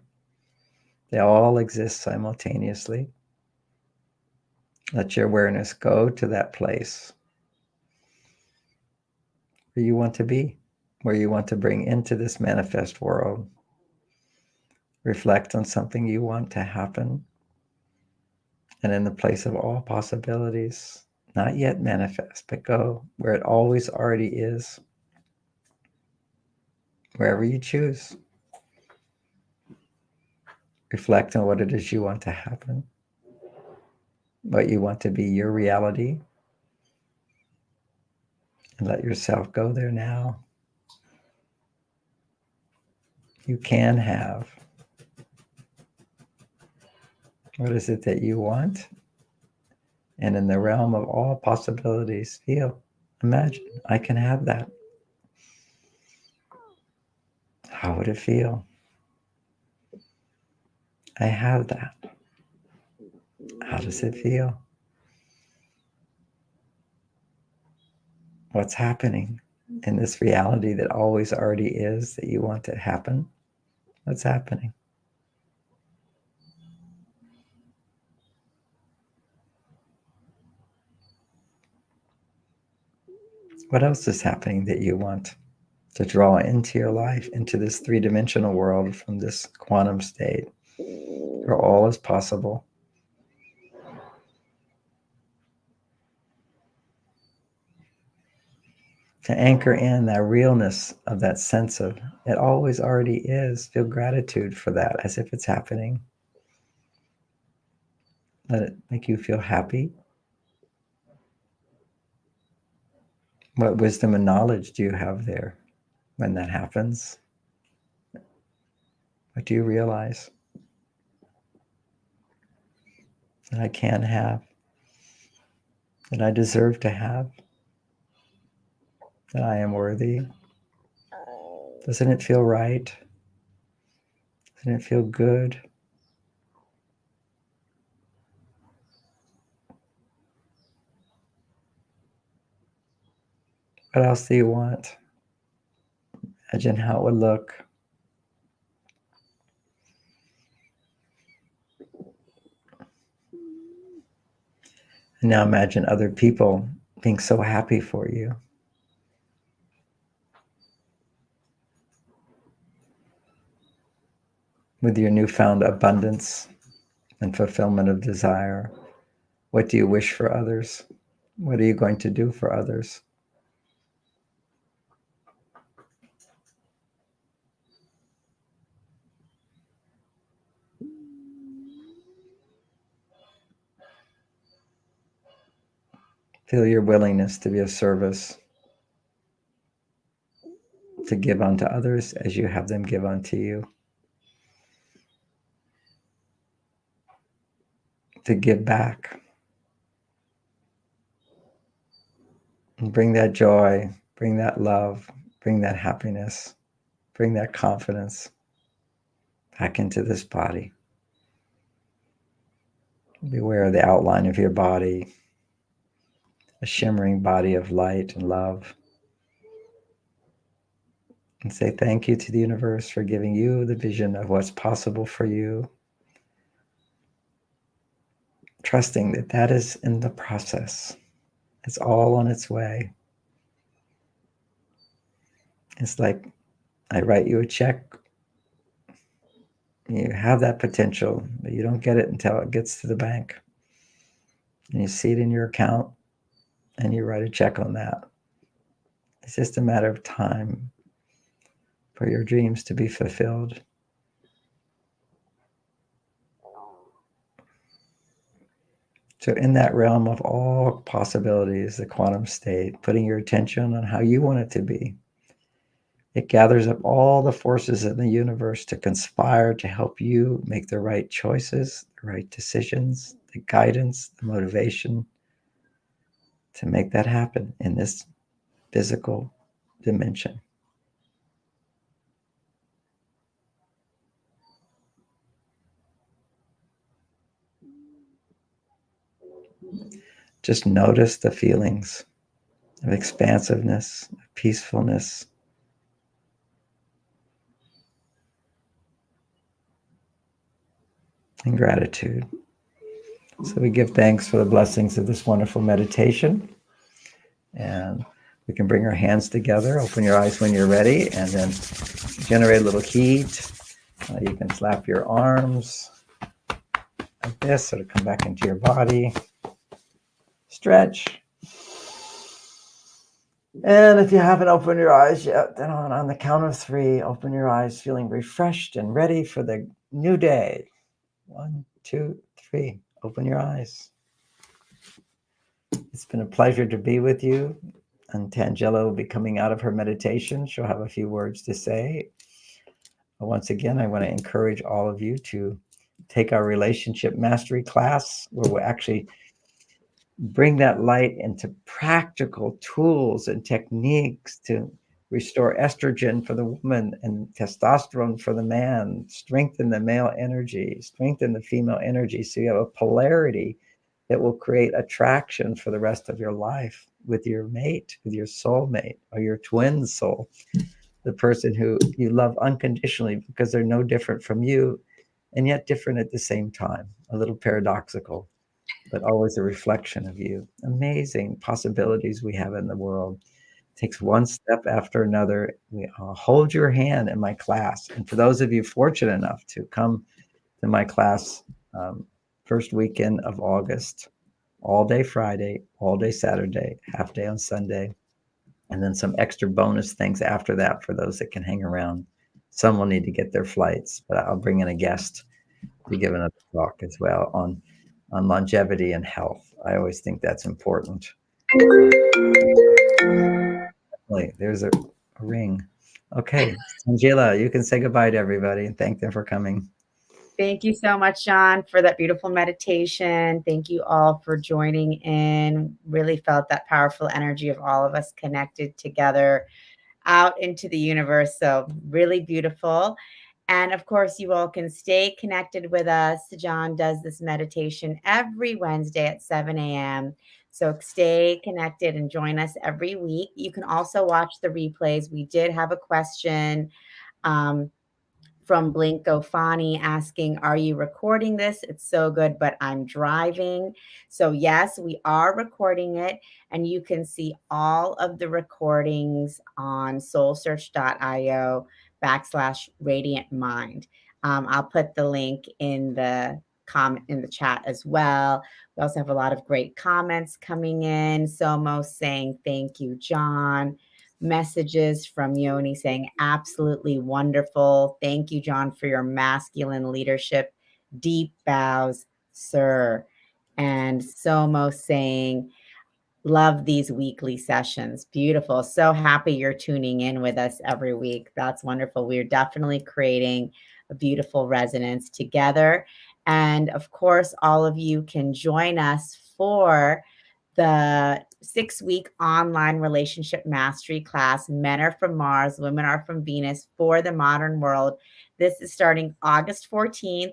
They all exist simultaneously. Let your awareness go to that place where you want to be, where you want to bring into this manifest world. Reflect on something you want to happen. And in the place of all possibilities, not yet manifest, but go where it always already is, wherever you choose. Reflect on what it is you want to happen, what you want to be your reality, and let yourself go there now. You can have. What is it that you want? And in the realm of all possibilities, feel, imagine, I can have that. How would it feel? I have that. How does it feel? What's happening in this reality that always already is that you want to happen? What's happening? What else is happening that you want to draw into your life, into this three-dimensional world from this quantum state where all is possible? To anchor in that realness of that sense of it always already is. Feel gratitude for that as if it's happening. Let it make you feel happy. What wisdom and knowledge do you have there when that happens? What do you realize that I can have, that I deserve to have, that I am worthy? Doesn't it feel right? Doesn't it feel good? What else do you want? Imagine how it would look. And now imagine other people being so happy for you. With your newfound abundance and fulfillment of desire, what do you wish for others? What are you going to do for others? Feel your willingness to be of service, to give unto others as you have them give unto you, to give back. And bring that joy, bring that love, bring that happiness, bring that confidence back into this body. Be aware of the outline of your body, a shimmering body of light and love. And say thank you to the universe for giving you the vision of what's possible for you. Trusting that that is in the process. It's all on its way. It's like I write you a check You have that potential, but you don't get it until it gets to the bank. And you see it in your account and you write a check on that. It's just a matter of time for your dreams to be fulfilled. So, in that realm of all possibilities, the quantum state, putting your attention on how you want it to be, it gathers up all the forces in the universe to conspire to help you make the right choices, the right decisions, the guidance, the motivation to make that happen in this physical dimension. Just notice the feelings of expansiveness, of peacefulness, and gratitude. So we give thanks for the blessings of this wonderful meditation. And we can bring our hands together, open your eyes when you're ready, and then generate a little heat. You can slap your arms like this, so to come back into your body. Stretch. And if you haven't opened your eyes yet, then on the count of 3, open your eyes, feeling refreshed and ready for the new day. 1, 2, 3. Open your eyes. It's been a pleasure to be with you. And Tangela will be coming out of her meditation. She'll have a few words to say. Once again, I want to encourage all of you to take our Relationship Mastery class, where we'll actually bring that light into practical tools and techniques to restore estrogen for the woman and testosterone for the man, strengthen the male energy, strengthen the female energy, so you have a polarity that will create attraction for the rest of your life with your mate, with your soulmate or your twin soul, the person who you love unconditionally because they're no different from you and yet different at the same time, a little paradoxical, but always a reflection of you. Amazing possibilities we have in the world. It takes one step after another. I'll hold your hand in my class. And for those of you fortunate enough to come to my class, first weekend of August, all day Friday, all day Saturday, half day on Sunday, and then some extra bonus things after that for those that can hang around. Some will need to get their flights, but I'll bring in a guest to give another talk as well on longevity and health. I always think that's important. Wait, there's a ring. Okay, Angela, you can say goodbye to everybody and thank them for coming. Thank you so much, John, for that beautiful meditation. Thank you all for joining in. Really felt that powerful energy of all of us connected together out into the universe. So, really beautiful. And of course, you all can stay connected with us. John does this meditation every Wednesday at 7 a.m. So stay connected and join us every week. You can also watch the replays. We did have a question from Blink Gofani asking, are you recording this? It's so good, but I'm driving. So yes, we are recording it, and you can see all of the recordings on soulsearch.io/radiant mind. I'll put the link in the comment in the chat as well. We also have a lot of great comments coming in. Somo saying, thank you, John. Messages from Yoni saying, absolutely wonderful. Thank you, John, for your masculine leadership. Deep bows, sir. And Somo saying, love these weekly sessions. Beautiful. So happy you're tuning in with us every week. That's wonderful. We're definitely creating a beautiful resonance together. And of course, all of you can join us for the 6-week online relationship mastery class, Men Are From Mars, Women Are From Venus for the Modern World. This is starting August 14th.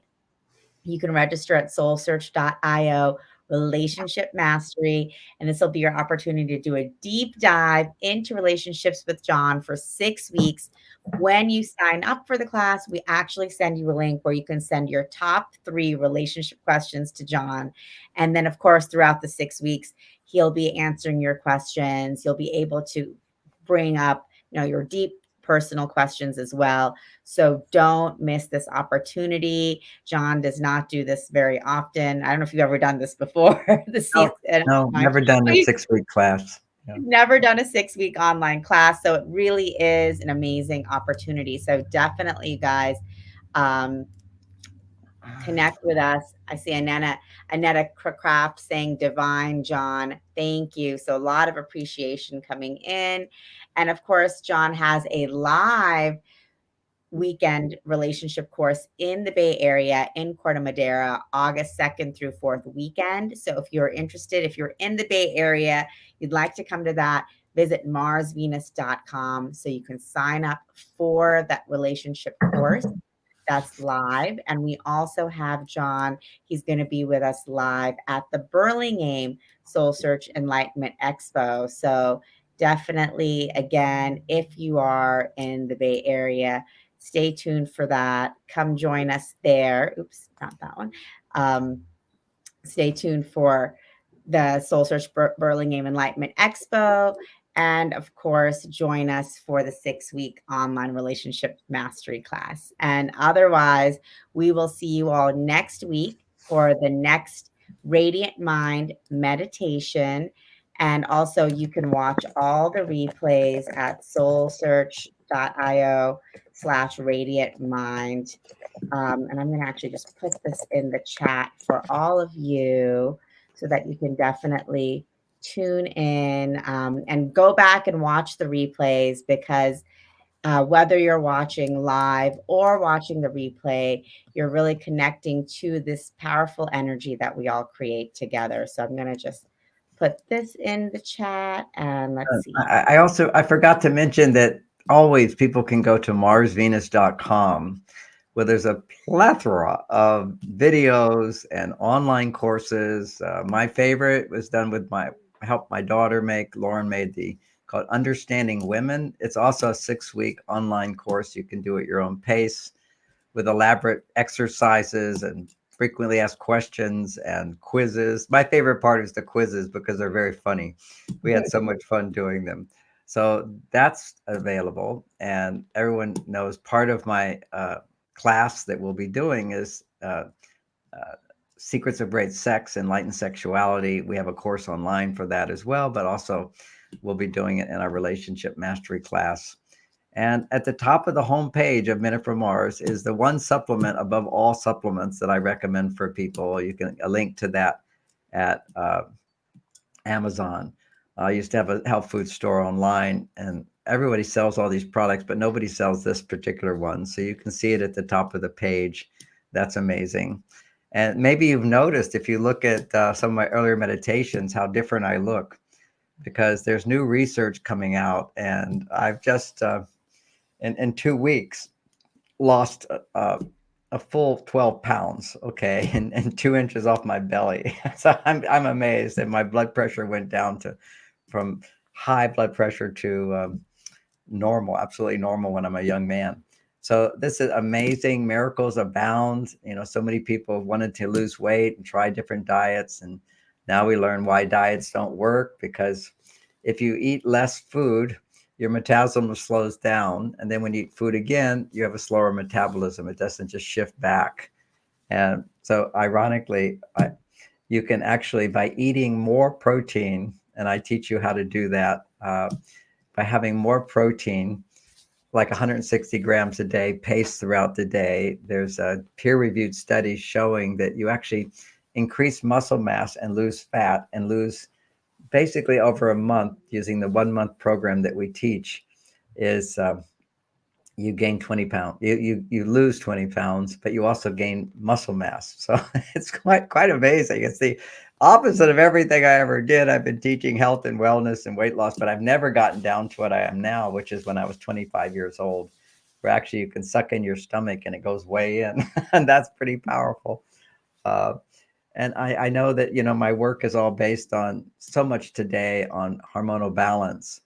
You can register at soulsearch.io, Relationship Mastery, and this will be your opportunity to do a deep dive into relationships with John for 6 weeks. When you sign up for the class, we actually send you a link where you can send your top 3 relationship questions to John. And then, of course, throughout the 6 weeks, he'll be answering your questions. You'll be able to bring up, your deep personal questions as well. So don't miss this opportunity. John does not do this very often. I don't know if you've ever done this before. the No, seats and no, never done a 6-week class. Yeah. never done a 6-week online class. So it really is an amazing opportunity. So definitely, you guys, um, connect with us. I see Annetta Craft saying divine John. Thank you. So a lot of appreciation coming in. And of course, John has a live weekend relationship course in the Bay Area in Corte Madera, August 2nd through 4th weekend. So if you're interested, if you're in the Bay Area, you'd like to come to that, visit marsvenus.com so you can sign up for that relationship course. That's live. And we also have John. He's going to be with us live at the Burlingame Soul Search Enlightenment Expo. So definitely, again, if you are in the Bay Area, stay tuned for that. Come join us there. Oops, not that one. Stay tuned for the Soul Search Burlingame Enlightenment Expo. And of course, join us for the 6-week online relationship mastery class. And otherwise, we will see you all next week for the next Radiant Mind meditation. And also, you can watch all the replays at soulsearch.io/radiant mind. And I'm going to actually just put this in the chat for all of you so that you can definitely tune in and go back and watch the replays, because whether you're watching live or watching the replay, you're really connecting to this powerful energy that we all create together. So I'm going to just put this in the chat and let's see. I forgot to mention that always people can go to marsvenus.com, where there's a plethora of videos and online courses. My favorite was done with I helped my daughter make. Lauren made the called Understanding Women. It's also a 6-week online course you can do at your own pace, with elaborate exercises and frequently asked questions and quizzes. My favorite part is the quizzes because they're very funny. We had so much fun doing them. So that's available. And everyone knows part of my class that we'll be doing is Secrets of Great Sex, Enlightened Sexuality. We have a course online for that as well, but also we'll be doing it in our Relationship Mastery class. And at the top of the homepage of Minute from Mars is the one supplement above all supplements that I recommend for people. You can a link to that at Amazon. I used to have a health food store online, and everybody sells all these products, but nobody sells this particular one. So you can see it at the top of the page. That's amazing. And maybe you've noticed, if you look at some of my earlier meditations, how different I look, because there's new research coming out, and I've just in 2 weeks lost a full 12 pounds, okay, and 2 inches off my belly. So I'm amazed that my blood pressure went down from high blood pressure to normal, absolutely normal when I'm a young man. So this is amazing. Miracles abound. So many people wanted to lose weight and try different diets, and now we learn why diets don't work, because if you eat less food, your metabolism slows down. And then when you eat food again, you have a slower metabolism. It doesn't just shift back. And so ironically, you can actually, by eating more protein, and I teach you how to do that, by having more protein, like 160 grams a day, paced throughout the day. There's a peer-reviewed study showing that you actually increase muscle mass and lose fat, and lose basically over a month, using the 1-month program that we teach, is you gain 20 pounds. You lose 20 pounds, but you also gain muscle mass. So it's quite amazing. It's the opposite of everything I ever did. I've been teaching health and wellness and weight loss, but I've never gotten down to what I am now, which is when I was 25 years old, where actually you can suck in your stomach and it goes way in. And that's pretty powerful. And I know that, my work is all based on so much today on hormonal balance.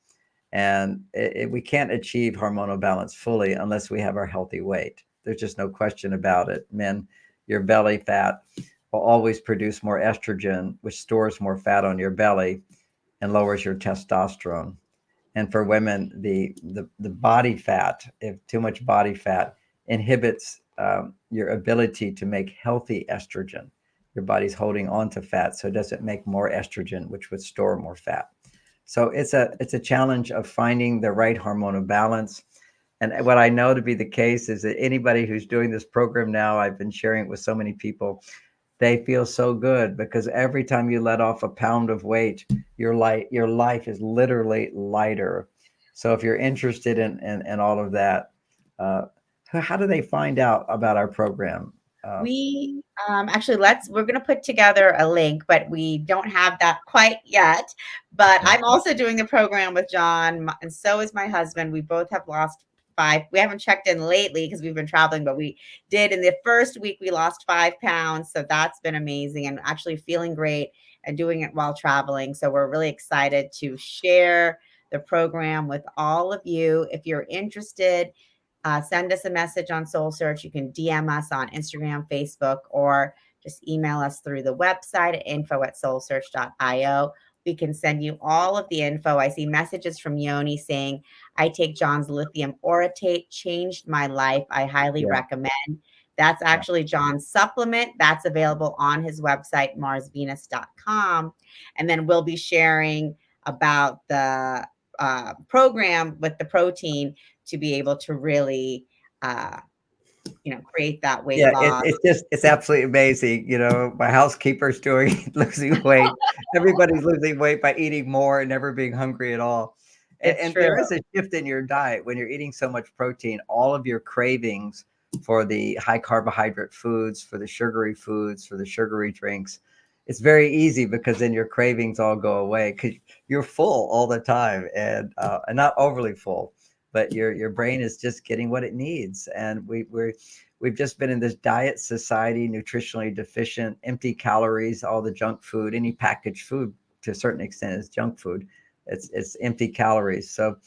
And we can't achieve hormonal balance fully unless we have our healthy weight. There's just no question about it. Men, your belly fat will always produce more estrogen, which stores more fat on your belly and lowers your testosterone. And for women, the body fat, if too much body fat, inhibits your ability to make healthy estrogen. Your body's holding on to fat, so it doesn't make more estrogen, which would store more fat. So it's a challenge of finding the right hormonal balance. And what I know to be the case is that anybody who's doing this program now, I've been sharing it with so many people, they feel so good because every time you let off a pound of weight, your life is literally lighter. So if you're interested in all of that, uh, how do they find out about our program? Uh, We actually we're going to put together a link, but we don't have that quite yet. But yeah, I'm also doing the program with John, and so is my husband. We both have lost 5. We haven't checked in lately because we've been traveling, but we did in the first week. We lost 5 pounds, so that's been amazing, and actually feeling great and doing it while traveling. So we're really excited to share the program with all of you. If you're interested, send us a message on Soul Search. You can DM us on Instagram, Facebook, or just email us through the website at info@soulsearch.io. We can send you all of the info. I see messages from Yoni saying, I take John's lithium orotate, changed my life. I highly yeah, recommend. That's yeah. actually John's supplement. That's available on his website, marsvenus.com. And then we'll be sharing about the program with the protein to be able to really, uh, create that weight Yeah, loss. it's absolutely amazing. My housekeeper's doing losing weight. Everybody's losing weight by eating more and never being hungry at all. It's And true. there is a shift in your diet when you're eating so much protein. All of your cravings for the high carbohydrate foods, for the sugary foods, for the sugary drinks, it's very easy because then your cravings all go away because you're full all the time and not overly full, but your brain is just getting what it needs. And we've just been in this diet society, nutritionally deficient, empty calories, all the junk food, any packaged food to a certain extent is junk food. It's empty calories. So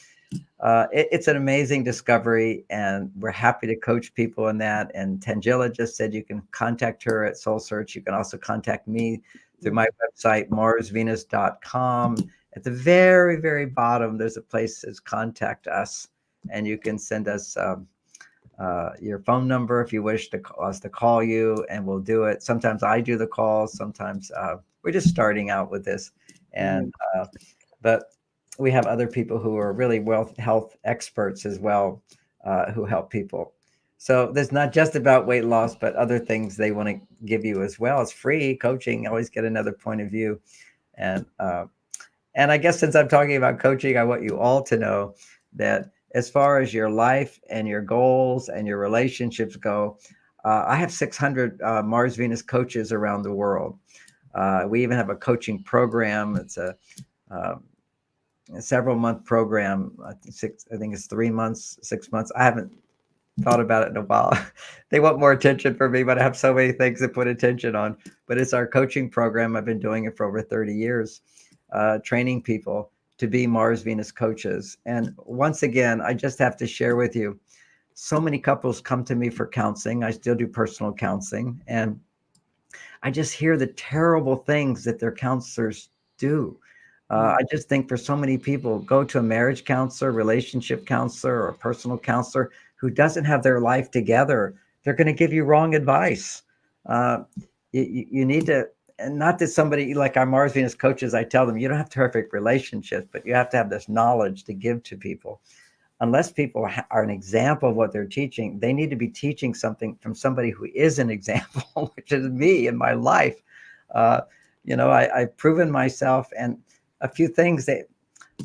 it's an amazing discovery, and we're happy to coach people in that. And Tangela just said you can contact her at Soul Search. You can also contact me through my website, marsvenus.com. At the very, very bottom, there's a place that says contact us, and you can send us your phone number if you wish us to call you, and we'll do it. Sometimes I do the calls. Sometimes we're just starting out with this, Mhm. and but we have other people who are really health experts as well, who help people. So there's not just about weight loss, but other things they want to give you as well. It's free coaching. Always get another point of view, and I guess since I'm talking about coaching, I want you all to know that as far as your life and your goals and your relationships go, I have 600 Mars Venus coaches around the world. We even have a coaching program. It's uh, a several month program. I think it's 3 months, 6 months. I haven't thought about it in a while. They want more attention from me, but I have so many things to put attention on. But it's our coaching program. I've been doing it for over 30 years, training people to be Mars Venus coaches. And once again, I just have to share with you, so many couples come to me for counseling. I still do personal counseling, and I just hear the terrible things that their counselors do. I just think for so many people, go to a marriage counselor, relationship counselor, or a personal counselor who doesn't have their life together. They're going to give you wrong advice. Uh, you need to, and not that somebody like our Mars Venus coaches, I tell them you don't have perfect relationships, but you have to have this knowledge to give to people. Unless people are an example of what they're teaching, they need to be teaching something from somebody who is an example, which is me in my life. Uh, I've proven myself, and a few things that,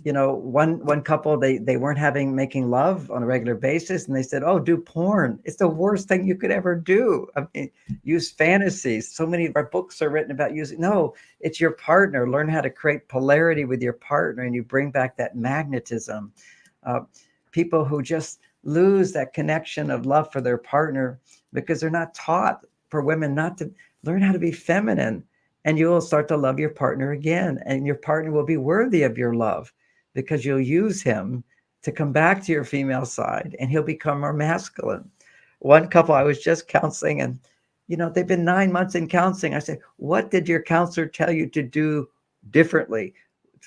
one couple, they weren't making love on a regular basis, and they said, "Oh, do porn. It's the worst thing you could ever do. I mean, use fantasies. So many of our books are written about using. No, it's your partner. Learn how to create polarity with your partner, and you bring back that magnetism." Uh, People who just lose that connection of love for their partner because they're not taught, for women not to learn how to be feminine, and you will start to love your partner again, and your partner will be worthy of your love because you'll use him to come back to your female side, and he'll become more masculine. One couple I was just counseling, and they've been 9 months in counseling. I said, what did your counselor tell you to do differently?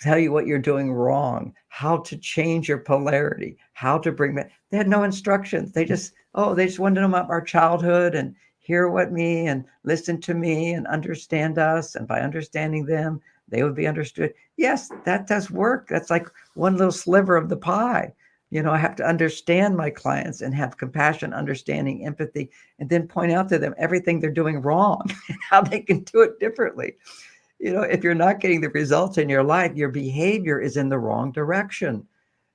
tell you what you're doing wrong, how to change your polarity, how to bring back. They had no instructions. They just wanted to know about our childhood and hear what me and listen to me and understand us. And by understanding them, they would be understood. Yes, that does work. That's like one little sliver of the pie. I have to understand my clients and have compassion, understanding, empathy, and then point out to them everything they're doing wrong and how they can do it differently. If you're not getting the results in your life, your behavior is in the wrong direction.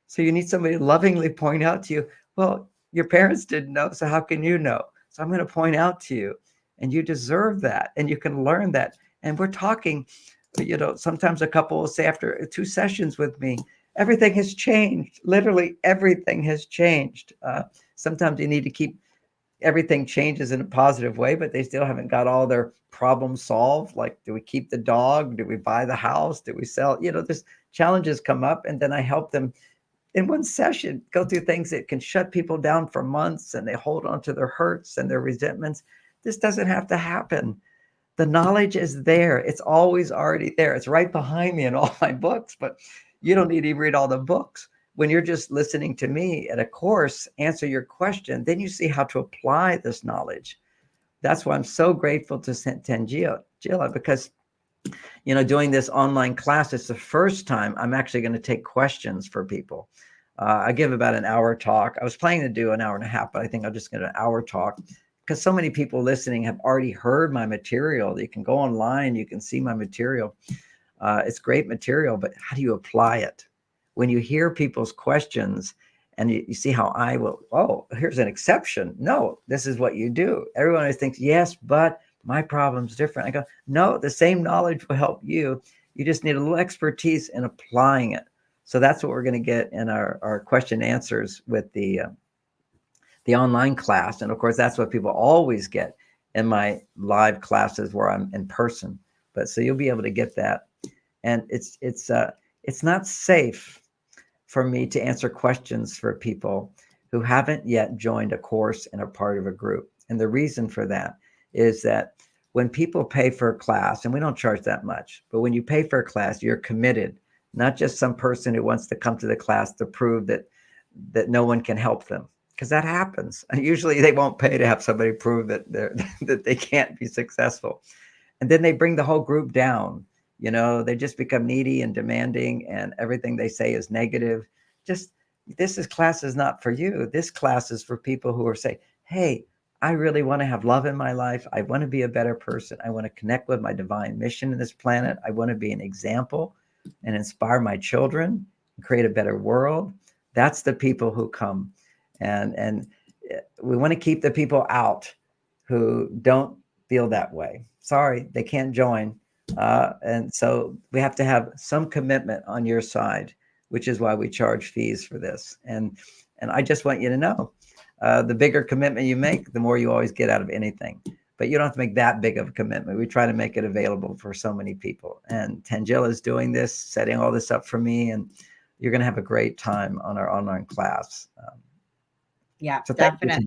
So you need somebody to lovingly point out to you, well, your parents didn't know, so how can you know? So I'm going to point out to you, and you deserve that, and you can learn that. And we're talking, sometimes a couple will say after 2 sessions with me, everything has changed. Literally everything has changed. Sometimes you need to keep everything changes in a positive way, but they still haven't got all their problems solved. Like, do we keep the dog? Do we buy the house? Do we sell? There's challenges come up, and then I help them in one session go through things that can shut people down for months, and they hold on to their hurts and their resentments. This doesn't have to happen. The knowledge is there. It's always already there. It's right behind me in all my books, but you don't need to read all the books. When you're just listening to me at a course, answer your question, then you see how to apply this knowledge. That's why I'm so grateful to Tangela, because, doing this online class, it's the first time I'm actually going to take questions for people. I give about an hour talk. I was planning to do an hour and a half, but I think I'll just get an hour talk because so many people listening have already heard my material. You can go online, you can see my material. It's great material, but how do you apply it? When you hear people's questions and you see how I will, oh, here's an exception. No, this is what you do. Everyone always thinks, yes, but my problem's different. I go, no, the same knowledge will help you. You just need a little expertise in applying it. So that's what we're going to get in our question answers with the online class. And of course, that's what people always get in my live classes where I'm in person. But so you'll be able to get that. And it's not safe for me to answer questions for people who haven't yet joined a course and are part of a group. And the reason for that is that when people pay for a class, and we don't charge that much, but when you pay for a class, you're committed, not just some person who wants to come to the class to prove that no one can help them, because that happens. And usually they won't pay to have somebody prove that that they can't be successful. And then they bring the whole group down. They just become needy and demanding, and everything they say is negative. Just, class is not for you. This class is for people who are saying, hey, I really want to have love in my life. I want to be a better person. I want to connect with my divine mission in this planet. I want to be an example and inspire my children and create a better world. That's the people who come. And we want to keep the people out who don't feel that way. Sorry, they can't join. And so we have to have some commitment on your side, which is why we charge fees for this. And I just want you to know, the bigger commitment you make, the more you always get out of anything. But you don't have to make that big of a commitment. We try to make it available for so many people. And Tangela is doing this, setting all this up for me, and you're going to have a great time on our online class. Yeah, so definitely.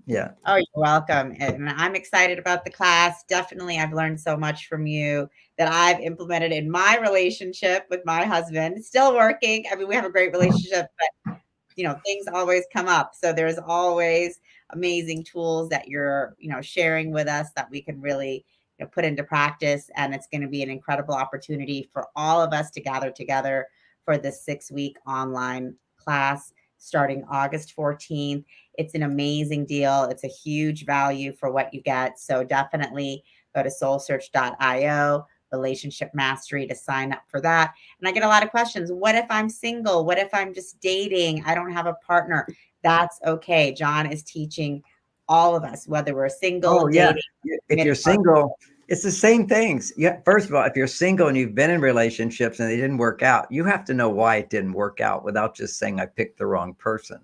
Yeah. Oh, you're welcome. And I'm excited about the class. Definitely, I've learned so much from you that I've implemented in my relationship with my husband. It's still working. I mean, we have a great relationship, but things always come up. So there's always amazing tools that you're, sharing with us that we can really put into practice. And it's going to be an incredible opportunity for all of us to gather together for this 6-week online class starting August 14th. It's an amazing deal. It's a huge value for what you get. So definitely go to soulsearch.io, Relationship Mastery, to sign up for that. And I get a lot of questions. What if I'm single? What if I'm just dating? I don't have a partner. That's okay. John is teaching all of us, whether we're single, dating. If you're single, it's the same things. Yeah. First of all, if you're single and you've been in relationships and they didn't work out, you have to know why it didn't work out without just saying, I picked the wrong person.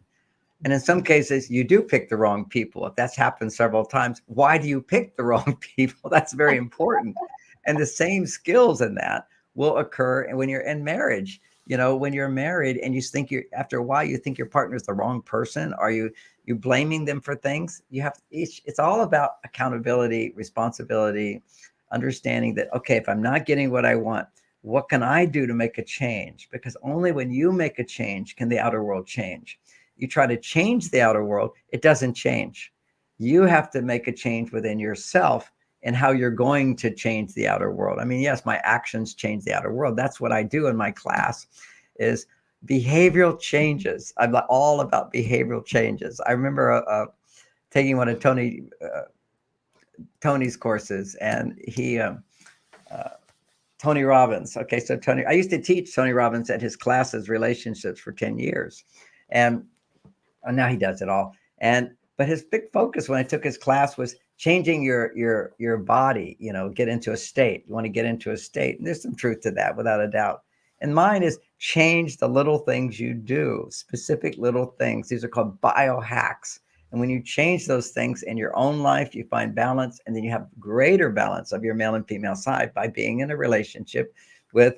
And in some cases, you do pick the wrong people. If that's happened several times, why do you pick the wrong people? That's very important. And the same skills in that will occur when you're in marriage. When you're married and you think after a while, you think your partner's the wrong person. Are you blaming them for things? It's all about accountability, responsibility, understanding that, okay, if I'm not getting what I want, what can I do to make a change? Because only when you make a change can the outer world change. You try to change the outer world, it doesn't change. You have to make a change within yourself and how you're going to change the outer world. I mean, yes, my actions change the outer world. That's what I do in my class is behavioral changes. I'm all about behavioral changes. I remember taking one of Tony's courses, and uh, Tony Robbins. Okay, so Tony, I used to teach Tony Robbins at his classes, relationships, for 10 years, and now he does it all. And but his big focus when I took his class was changing your body. You know, get into a state. You want to get into a state, and there's some truth to that, without a doubt. And mine is change the little things you do, specific little things. These are called biohacks. And when you change those things in your own life, you find balance, and then you have greater balance of your male and female side by being in a relationship with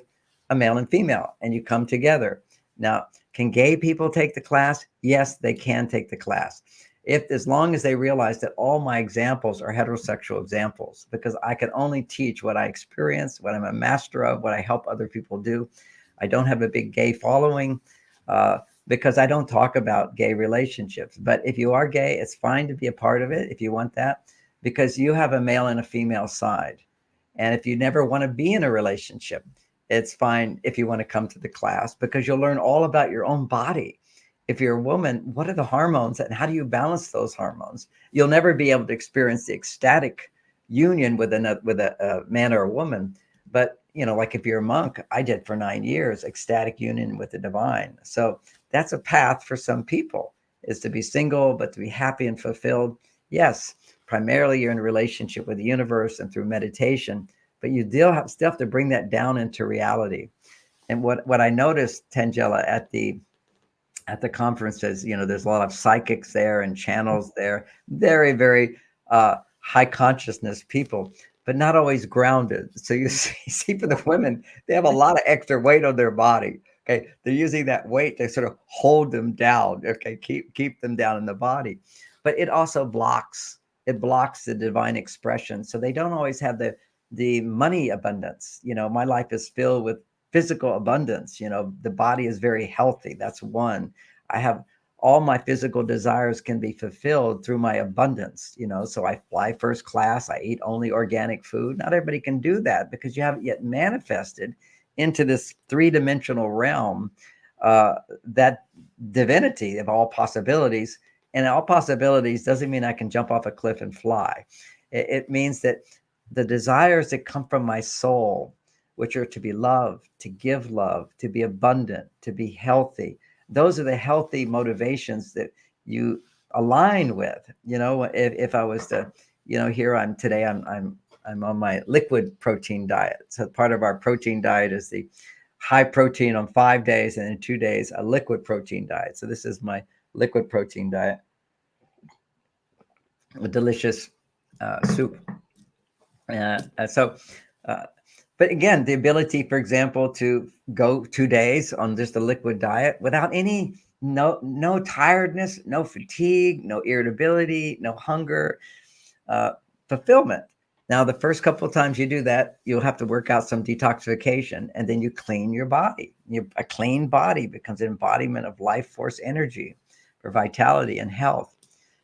a male and female, and you come together. Now, can gay people take the class? Yes, they can take the class. If as long as they realize that all my examples are heterosexual examples, because I can only teach what I experience, what I'm a master of, what I help other people do. I don't have a big gay following because I don't talk about gay relationships. But if you are gay, it's fine to be a part of it if you want that, because you have a male and a female side. And if you never want to be in a relationship, it's fine if you want to come to the class, because you'll learn all about your own body. If you're a woman, what are the hormones and how do you balance those hormones? You'll never be able to experience the ecstatic union with a man or a woman. But, you know, like if you're a monk, I did for 9 years, ecstatic union with the divine. So that's a path for some people, is to be single, but to be happy and fulfilled. Yes, primarily you're in a relationship with the universe and through meditation, but you still have to bring that down into reality. And what I noticed, Tangela, at the conferences, you know, there's a lot of psychics there and channels there, very, very high consciousness people, but not always grounded. So you see for the women, they have a lot of extra weight on their body. Okay, they're using that weight to sort of hold them down. Okay, keep them down in the body, but it blocks the divine expression. So they don't always have the money abundance. You know, my life is filled with physical abundance. You know, the body is very healthy. That's one. I have all my physical desires can be fulfilled through my abundance. You know, so I fly first class. I eat only organic food. Not everybody can do that because you haven't yet manifested into this three-dimensional realm, that divinity of all possibilities. And all possibilities doesn't mean I can jump off a cliff and fly. It means that the desires that come from my soul, which are to be loved, to give love, to be abundant, to be healthy, those are the healthy motivations that you align with. You know, if I was to, you know, here I'm on my liquid protein diet. So part of our protein diet is the high protein on 5 days, and in 2 days a liquid protein diet. So this is my liquid protein diet, a delicious soup. So, uh, but again, the ability, for example, to go 2 days on just a liquid diet without any no tiredness, no fatigue, no irritability, no hunger, uh, fulfillment. Now, the first couple of times you do that, you'll have to work out some detoxification, and then you clean your body. A clean body becomes an embodiment of life force energy for vitality and health.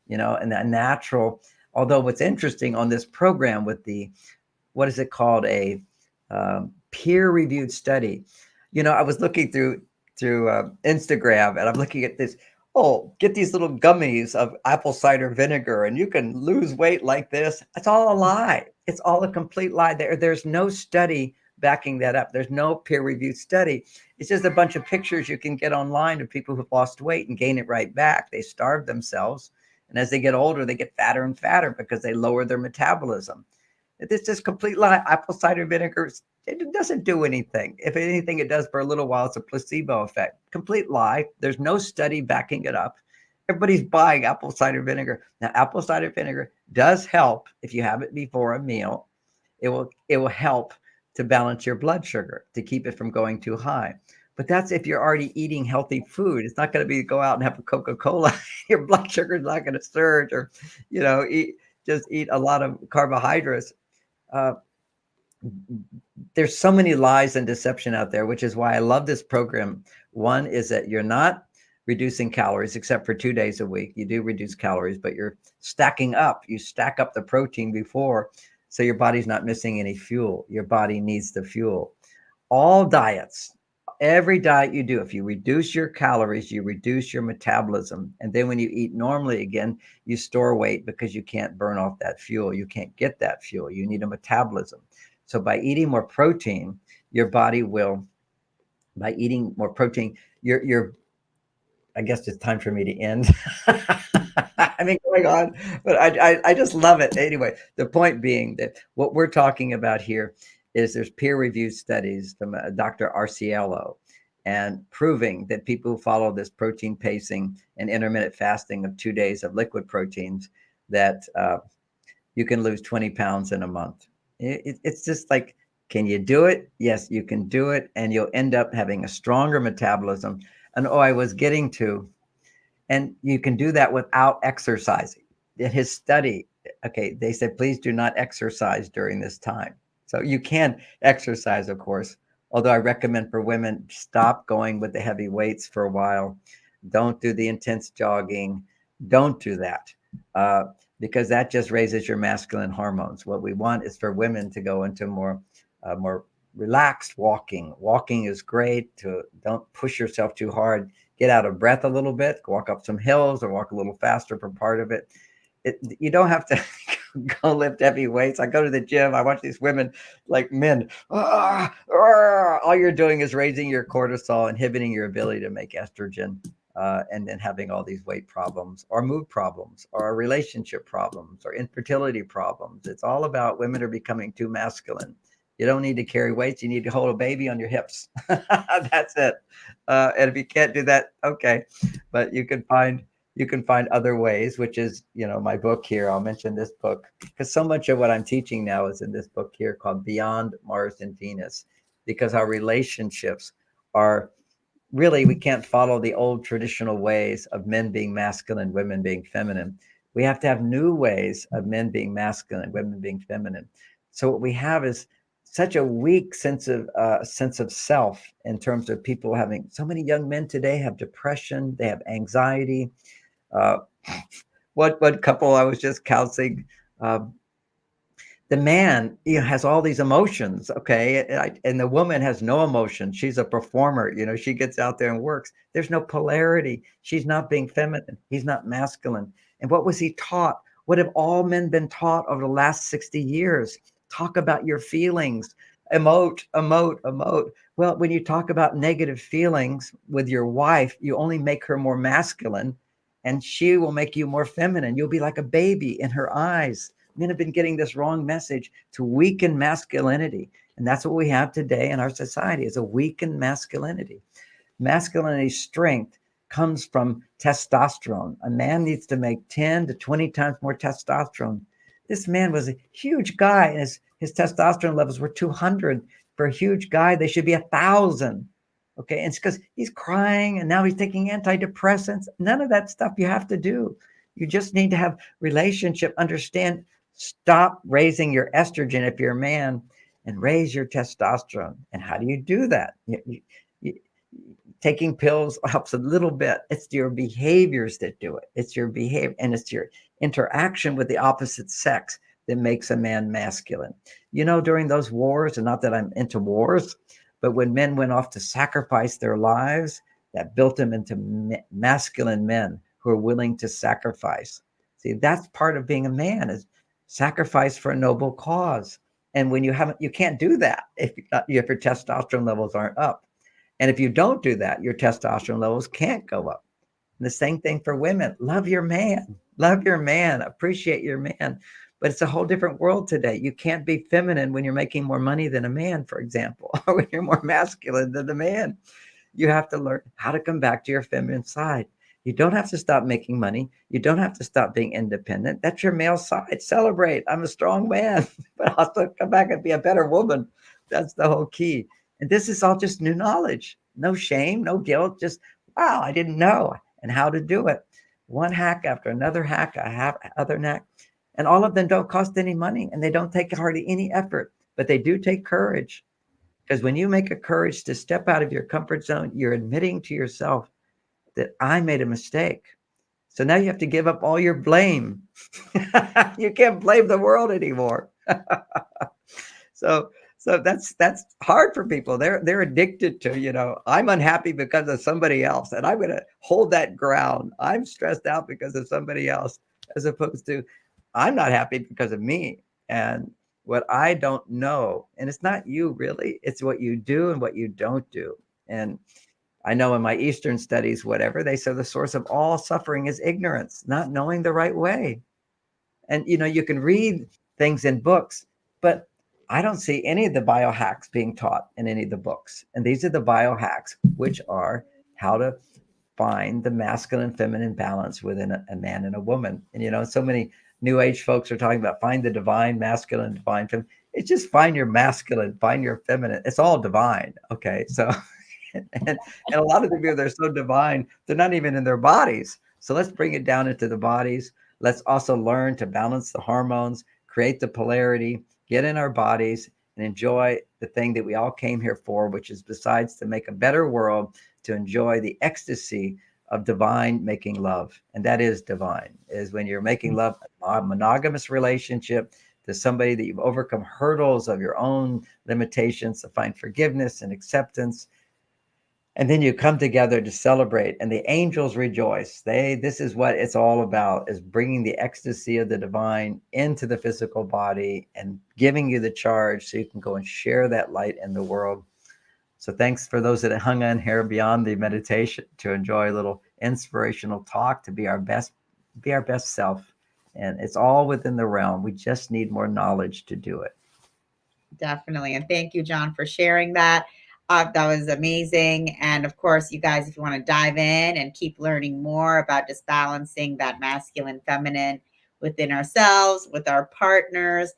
You know, and that natural. Although what's interesting on this program with the what is it called, a peer-reviewed study. You know, I was looking through Instagram, and I'm looking at this. Oh, get these little gummies of apple cider vinegar, and you can lose weight like this. It's all a lie. It's all a complete lie. There's no study backing that up. There's no peer-reviewed study. It's just a bunch of pictures you can get online of people who've lost weight and gain it right back. They starve themselves, and as they get older, they get fatter and fatter because they lower their metabolism. It's just complete lie. Apple cider vinegar, it doesn't do anything. If anything, it does for a little while. It's a placebo effect. Complete lie. There's no study backing it up. Everybody's buying apple cider vinegar. Now, apple cider vinegar does help if you have it before a meal. It will help to balance your blood sugar, to keep it from going too high. But that's if you're already eating healthy food. It's not going to be go out and have a Coca-Cola. Your blood sugar is not going to surge, or, you know, eat a lot of carbohydrates. Uh, there's so many lies and deception out there, which is why I love this program. One is that you're not reducing calories except for 2 days a week. You do reduce calories, but you're stacking up. You stack up the protein before, so your body's not missing any fuel. Your body needs the fuel. All diets, every diet you do, if you reduce your calories, you reduce your metabolism. And then when you eat normally again, you store weight because you can't burn off that fuel. You can't get that fuel. You need a metabolism. So by eating more protein, your body will, by eating more protein, your I guess it's time for me to end. I mean, going on, but I just love it. Anyway, the point being that what we're talking about here is there's peer-reviewed studies from Dr. Arciello and proving that people who follow this protein pacing and intermittent fasting of 2 days of liquid proteins, that you can lose 20 pounds in a month. It's just like, can you do it? Yes, you can do it. And you'll end up having a stronger metabolism. And I was getting to, and you can do that without exercising. In his study, okay, they said, please do not exercise during this time. So you can exercise, of course, although I recommend for women, stop going with the heavy weights for a while. Don't do the intense jogging. Don't do that. Because that just raises your masculine hormones. What we want is for women to go into more relaxed walking. Walking is great. Don't push yourself too hard. Get out of breath a little bit. Walk up some hills or walk a little faster for part of it. You don't have to go lift heavy weights. I go to the gym. I watch these women like men. All you're doing is raising your cortisol, inhibiting your ability to make estrogen, and then having all these weight problems or mood problems or relationship problems or infertility problems. It's all about women are becoming too masculine. You don't need to carry weights. You need to hold a baby on your hips. That's it. And if you can't do that, okay. But you can find other ways, which is, my book here. I'll mention this book because so much of what I'm teaching now is in this book here called Beyond Mars and Venus, because our relationships are really, we can't follow the old traditional ways of men being masculine, women being feminine. We have to have new ways of men being masculine, women being feminine. So what we have is such a weak sense of self, in terms of people having, so many young men today have depression, they have anxiety. Uh, what couple I was just counseling, uh, the man, has all these emotions, okay, and the woman has no emotion. She's a performer, she gets out there and works. There's no polarity. She's not being feminine, he's not masculine. And what was he taught? What have all men been taught over the last 60 years? Talk about your feelings. Emote, emote, emote. Well, when you talk about negative feelings with your wife, you only make her more masculine, and she will make you more feminine. You'll be like a baby in her eyes. Men have been getting this wrong message to weaken masculinity. And that's what we have today in our society, is a weakened masculinity. Masculinity strength comes from testosterone. A man needs to make 10 to 20 times more testosterone. This man was a huge guy, and his testosterone levels were 200. For a huge guy, they should be 1,000. Okay, and it's because he's crying and now he's taking antidepressants. None of that stuff you have to do. You just need to have relationship, understand. Stop raising your estrogen if you're a man, and raise your testosterone. And how do you do that? Taking pills helps a little bit. It's your behaviors that do it. It's your behavior, and it's your interaction with the opposite sex that makes a man masculine. During those wars, and not that I'm into wars, but when men went off to sacrifice their lives, that built them into masculine men who are willing to sacrifice. See, that's part of being a man, is sacrifice for a noble cause. And when you can't do that if your testosterone levels aren't up. And if you don't do that, your testosterone levels can't go up. And the same thing for women. Love your man. Love your man. Appreciate your man. But it's a whole different world today. You can't be feminine when you're making more money than a man, for example, or when you're more masculine than a man. You have to learn how to come back to your feminine side. You don't have to stop making money. You don't have to stop being independent. That's your male side. Celebrate. I'm a strong man, but I'll still come back and be a better woman. That's the whole key. And this is all just new knowledge. No shame, no guilt. Just, wow, I didn't know, and how to do it. One hack after another hack, other hack. And all of them don't cost any money, and they don't take hardly any effort. but they do take courage. Because when you make a courage to step out of your comfort zone, you're admitting to yourself that I made a mistake. So now you have to give up all your blame. You can't blame the world anymore. so so that's hard for people. They're addicted to, I'm unhappy because of somebody else, and I'm going to hold that ground. I'm stressed out because of somebody else, as opposed to I'm not happy because of me and what I don't know. And it's not you really, it's what you do and what you don't do. And I know in my Eastern studies, whatever, they say the source of all suffering is ignorance, not knowing the right way. And you can read things in books, but I don't see any of the biohacks being taught in any of the books. And these are the biohacks, which are how to find the masculine and feminine balance within a man and a woman. And so many new age folks are talking about find the divine masculine, divine feminine. It's just find your masculine, find your feminine. It's all divine. Okay. So and a lot of the people, they're so divine, they're not even in their bodies. So let's bring it down into the bodies. Let's also learn to balance the hormones, create the polarity, get in our bodies, and enjoy the thing that we all came here for, which is besides to make a better world, to enjoy the ecstasy of divine making love. And that is divine, is when you're making love, a monogamous relationship to somebody that you've overcome hurdles of your own limitations to find forgiveness and acceptance, and then you come together to celebrate, and the angels rejoice. This is what it's all about, is bringing the ecstasy of the divine into the physical body and giving you the charge so you can go and share that light in the world. So thanks for those that hung on here beyond the meditation to enjoy a little inspirational talk, to be our best self. And it's all within the realm. We just need more knowledge to do it. Definitely. And thank you, John, for sharing that. That was amazing. And of course, you guys, if you want to dive in and keep learning more about just balancing that masculine, feminine within ourselves, with our partners,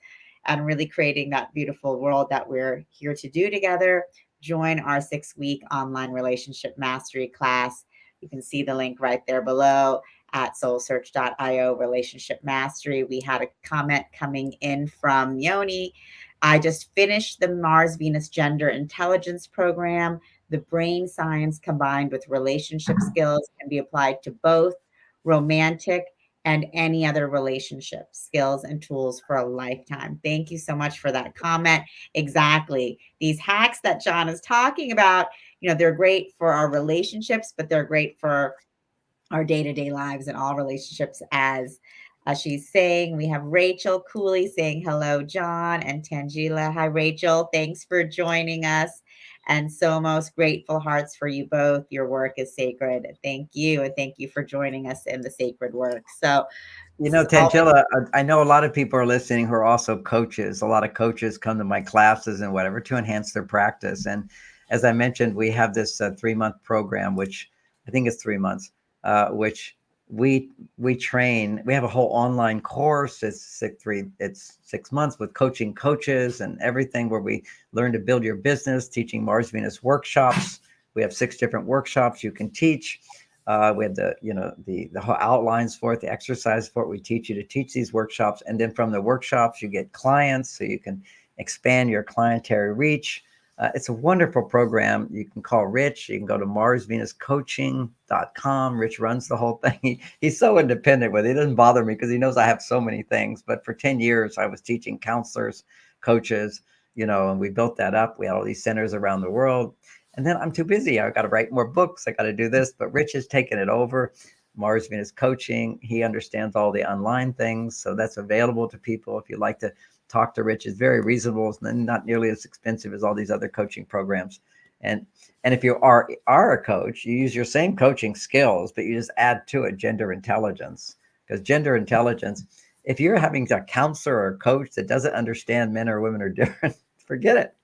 and really creating that beautiful world that we're here to do together, join our 6-week online relationship mastery class. You can see the link right there below at soulsearch.io relationship mastery. We had a comment coming in from Yoni. I just finished the Mars Venus Gender Intelligence Program. The brain science combined with relationship skills can be applied to both romantic and any other relationship skills and tools for a lifetime. Thank you so much for that comment. Exactly. These hacks that John is talking about, they're great for our relationships, but they're great for our day-to-day lives and all relationships. As she's saying, we have Rachel Cooley saying hello, John, and Tangela. Hi, Rachel. Thanks for joining us. And so most grateful hearts for you both. Your work is sacred. Thank you. And thank you for joining us in the sacred work. So this is always Tangela, I know a lot of people are listening who are also coaches. A lot of coaches come to my classes and whatever to enhance their practice. And as I mentioned, we have this 3-month program, which I think is 3 months, which we train. We have a whole online course. It's 6 months with coaching coaches and everything, where we learn to build your business, teaching Mars Venus workshops. We have 6 different workshops you can teach. We have the whole outlines for it, the exercise for it. We teach you to teach these workshops, and then from the workshops you get clients, so you can expand your clientele reach. It's a wonderful program. You can call Rich. You can go to marsvenuscoaching.com. Rich runs the whole thing. He's so independent with it. He doesn't bother me because he knows I have so many things. But for 10 years, I was teaching counselors, coaches, and we built that up. We had all these centers around the world. And then I'm too busy. I got to write more books. I got to do this. But Rich has taken it over. Mars Venus Coaching. He understands all the online things. So that's available to people. If you'd like to talk to Rich, it's very reasonable and not nearly as expensive as all these other coaching programs. And if you are a coach, you use your same coaching skills, but you just add to it gender intelligence. Because gender intelligence, if you're having a counselor or a coach that doesn't understand men or women are different, forget it.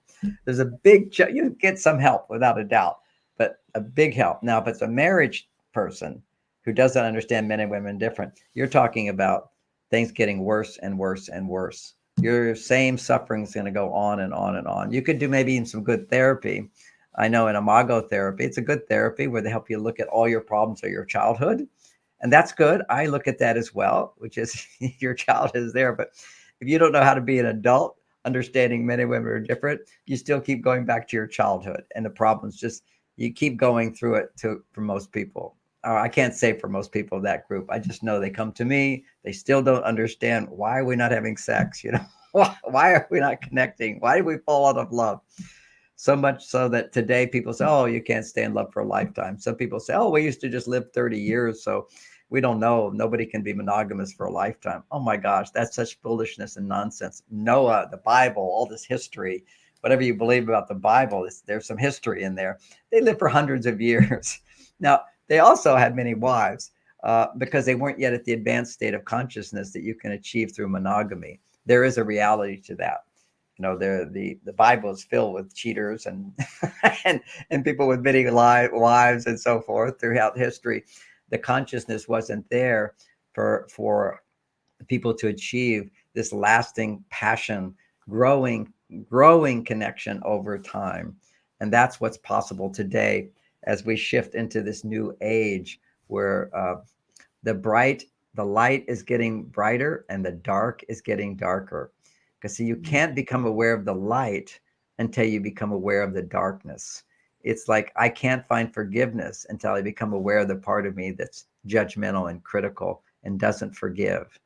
There's a big, you get some help without a doubt, but a big help. Now, if it's a marriage person who doesn't understand men and women different, you're talking about things getting worse and worse and worse. Your same suffering is going to go on and on and on. You could do maybe even some good therapy. I know in imago therapy, it's a good therapy where they help you look at all your problems of your childhood. And that's good. I look at that as well, which is your child is there. But if you don't know how to be an adult, understanding men and women are different, you still keep going back to your childhood, and the problems just you keep going through it to for most people. I can't say for most people of that group. I just know they come to me. They still don't understand why are we not having sex. Why are we not connecting? Why did we fall out of love? So much so that today people say, oh, you can't stay in love for a lifetime. Some people say, oh, we used to just live 30 years. So we don't know. Nobody can be monogamous for a lifetime. Oh my gosh, that's such foolishness and nonsense. Noah, the Bible, all this history, whatever you believe about the Bible, there's some history in there. They lived for hundreds of years. Now, they also had many wives because they weren't yet at the advanced state of consciousness that you can achieve through monogamy. There is a reality to that. The Bible is filled with cheaters and and and people with many wives and so forth throughout history. The consciousness wasn't there for people to achieve this lasting passion, growing growing connection over time, and that's what's possible today as we shift into this new age where the bright the light is getting brighter and the dark is getting darker, because see, you can't become aware of the light until you become aware of the darkness. It's like I can't find forgiveness until I become aware of the part of me that's judgmental and critical and doesn't forgive.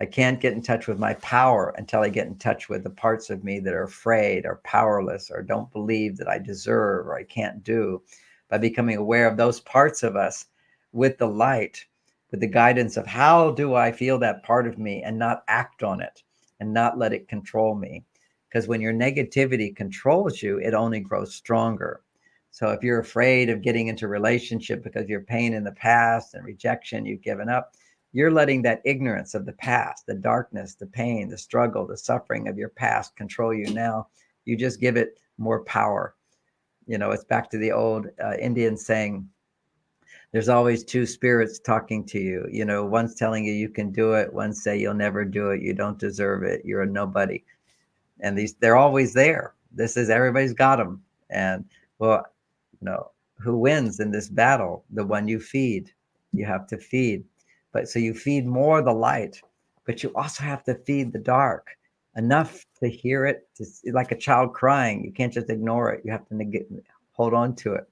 I can't get in touch with my power until I get in touch with the parts of me that are afraid or powerless or don't believe that I deserve or I can't do. By becoming aware of those parts of us with the light, with the guidance of how do I feel that part of me and not act on it and not let it control me. Because when your negativity controls you, it only grows stronger. So if you're afraid of getting into a relationship because of your pain in the past and rejection, you've given up, you're letting that ignorance of the past, the darkness, the pain, the struggle, the suffering of your past control you now. You just give it more power. It's back to the old Indian saying, there's always two spirits talking to you. One's telling you you can do it, one say you'll never do it, you don't deserve it, you're a nobody. And they're always there. This is everybody's got them. And well, who wins in this battle? The one you feed. You have to feed. But so you feed more the light, but you also have to feed the dark enough to hear it, like a child crying. You can't just ignore it. You have to hold on to it.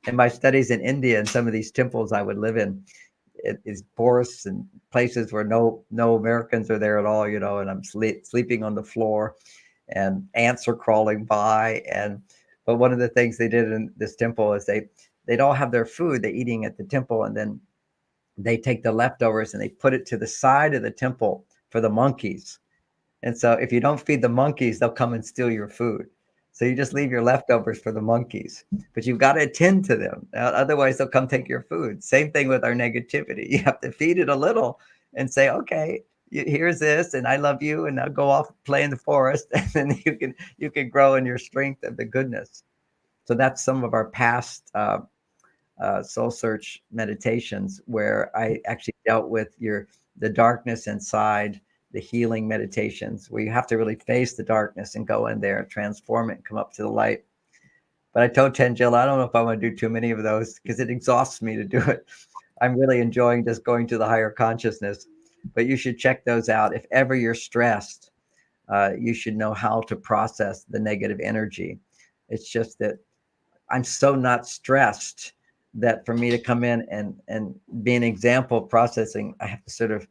In my studies in India and some of these temples I would live in, it is forests and places where no Americans are there at all, and I'm sleeping on the floor and ants are crawling by. But one of the things they did in this temple is they'd all have their food they eating at the temple, and then they take the leftovers and they put it to the side of the temple for the monkeys. And so if you don't feed the monkeys, they'll come and steal your food. So you just leave your leftovers for the monkeys, but you've got to attend to them. Otherwise, they'll come take your food. Same thing with our negativity. You have to feed it a little and say, okay, here's this, and I love you, and I'll go off play in the forest, and then you can grow in your strength of the goodness. So that's some of our past soul search meditations where I actually dealt with the darkness inside, the healing meditations where you have to really face the darkness and go in there, transform it, and come up to the light. But I told Tangela, I don't know if I want to do too many of those because it exhausts me to do it. I'm really enjoying just going to the higher consciousness. But you should check those out. If ever you're stressed, you should know how to process the negative energy. It's just that I'm so not stressed that for me to come in and be an example of processing, I have to sort of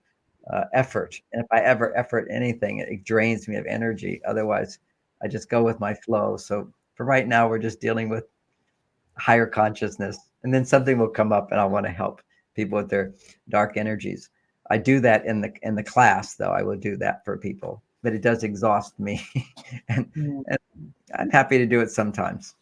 effort. And if I ever effort anything, it drains me of energy. Otherwise, I just go with my flow. So for right now, we're just dealing with higher consciousness, and then something will come up, and I want to help people with their dark energies. I do that in the class, though. I will do that for people, but it does exhaust me, and, Mm. and I'm happy to do it sometimes.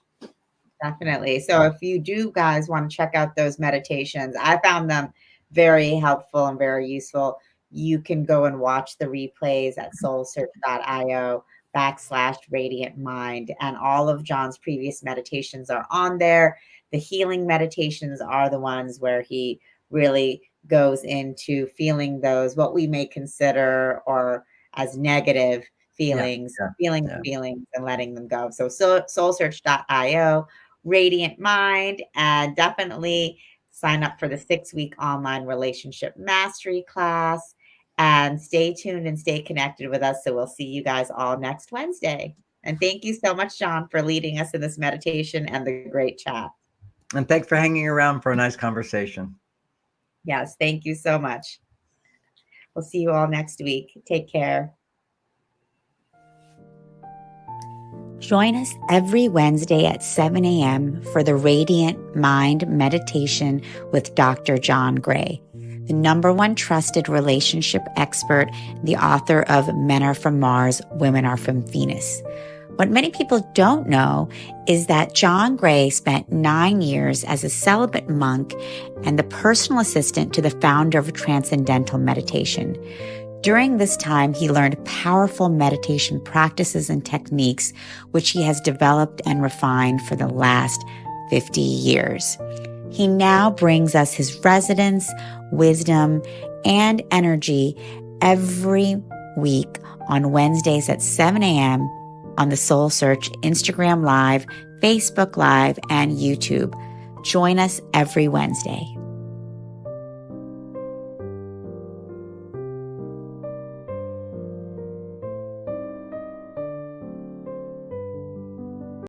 Definitely. So if you do guys want to check out those meditations, I found them very helpful and very useful. You can go and watch the replays at soulsearch.io/radiant mind. And all of John's previous meditations are on there. The healing meditations are the ones where he really goes into feeling those, what we may consider or as negative Yeah, feelings, yeah, feeling yeah. the feelings and letting them go. So soulsearch.io, Radiant Mind, and definitely sign up for the 6-week online relationship mastery class. And stay tuned and stay connected with us. So we'll see you guys all next Wednesday. And thank you so much, John, for leading us in this meditation and the great chat. And thanks for hanging around for a nice conversation. Yes, thank you so much. We'll see you all next week. Take care. Join us every Wednesday at 7 a.m. for the Radiant Mind Meditation with Dr. John Gray, the #1 trusted relationship expert, the author of Men Are From Mars, Women Are From Venus. What many people don't know is that John Gray spent 9 years as a celibate monk and the personal assistant to the founder of Transcendental Meditation. During this time, he learned powerful meditation practices and techniques, which he has developed and refined for the last 50 years. He now brings us his resonance, wisdom, and energy every week on Wednesdays at 7 a.m. on the Soul Search Instagram Live, Facebook Live, and YouTube. Join us every Wednesday.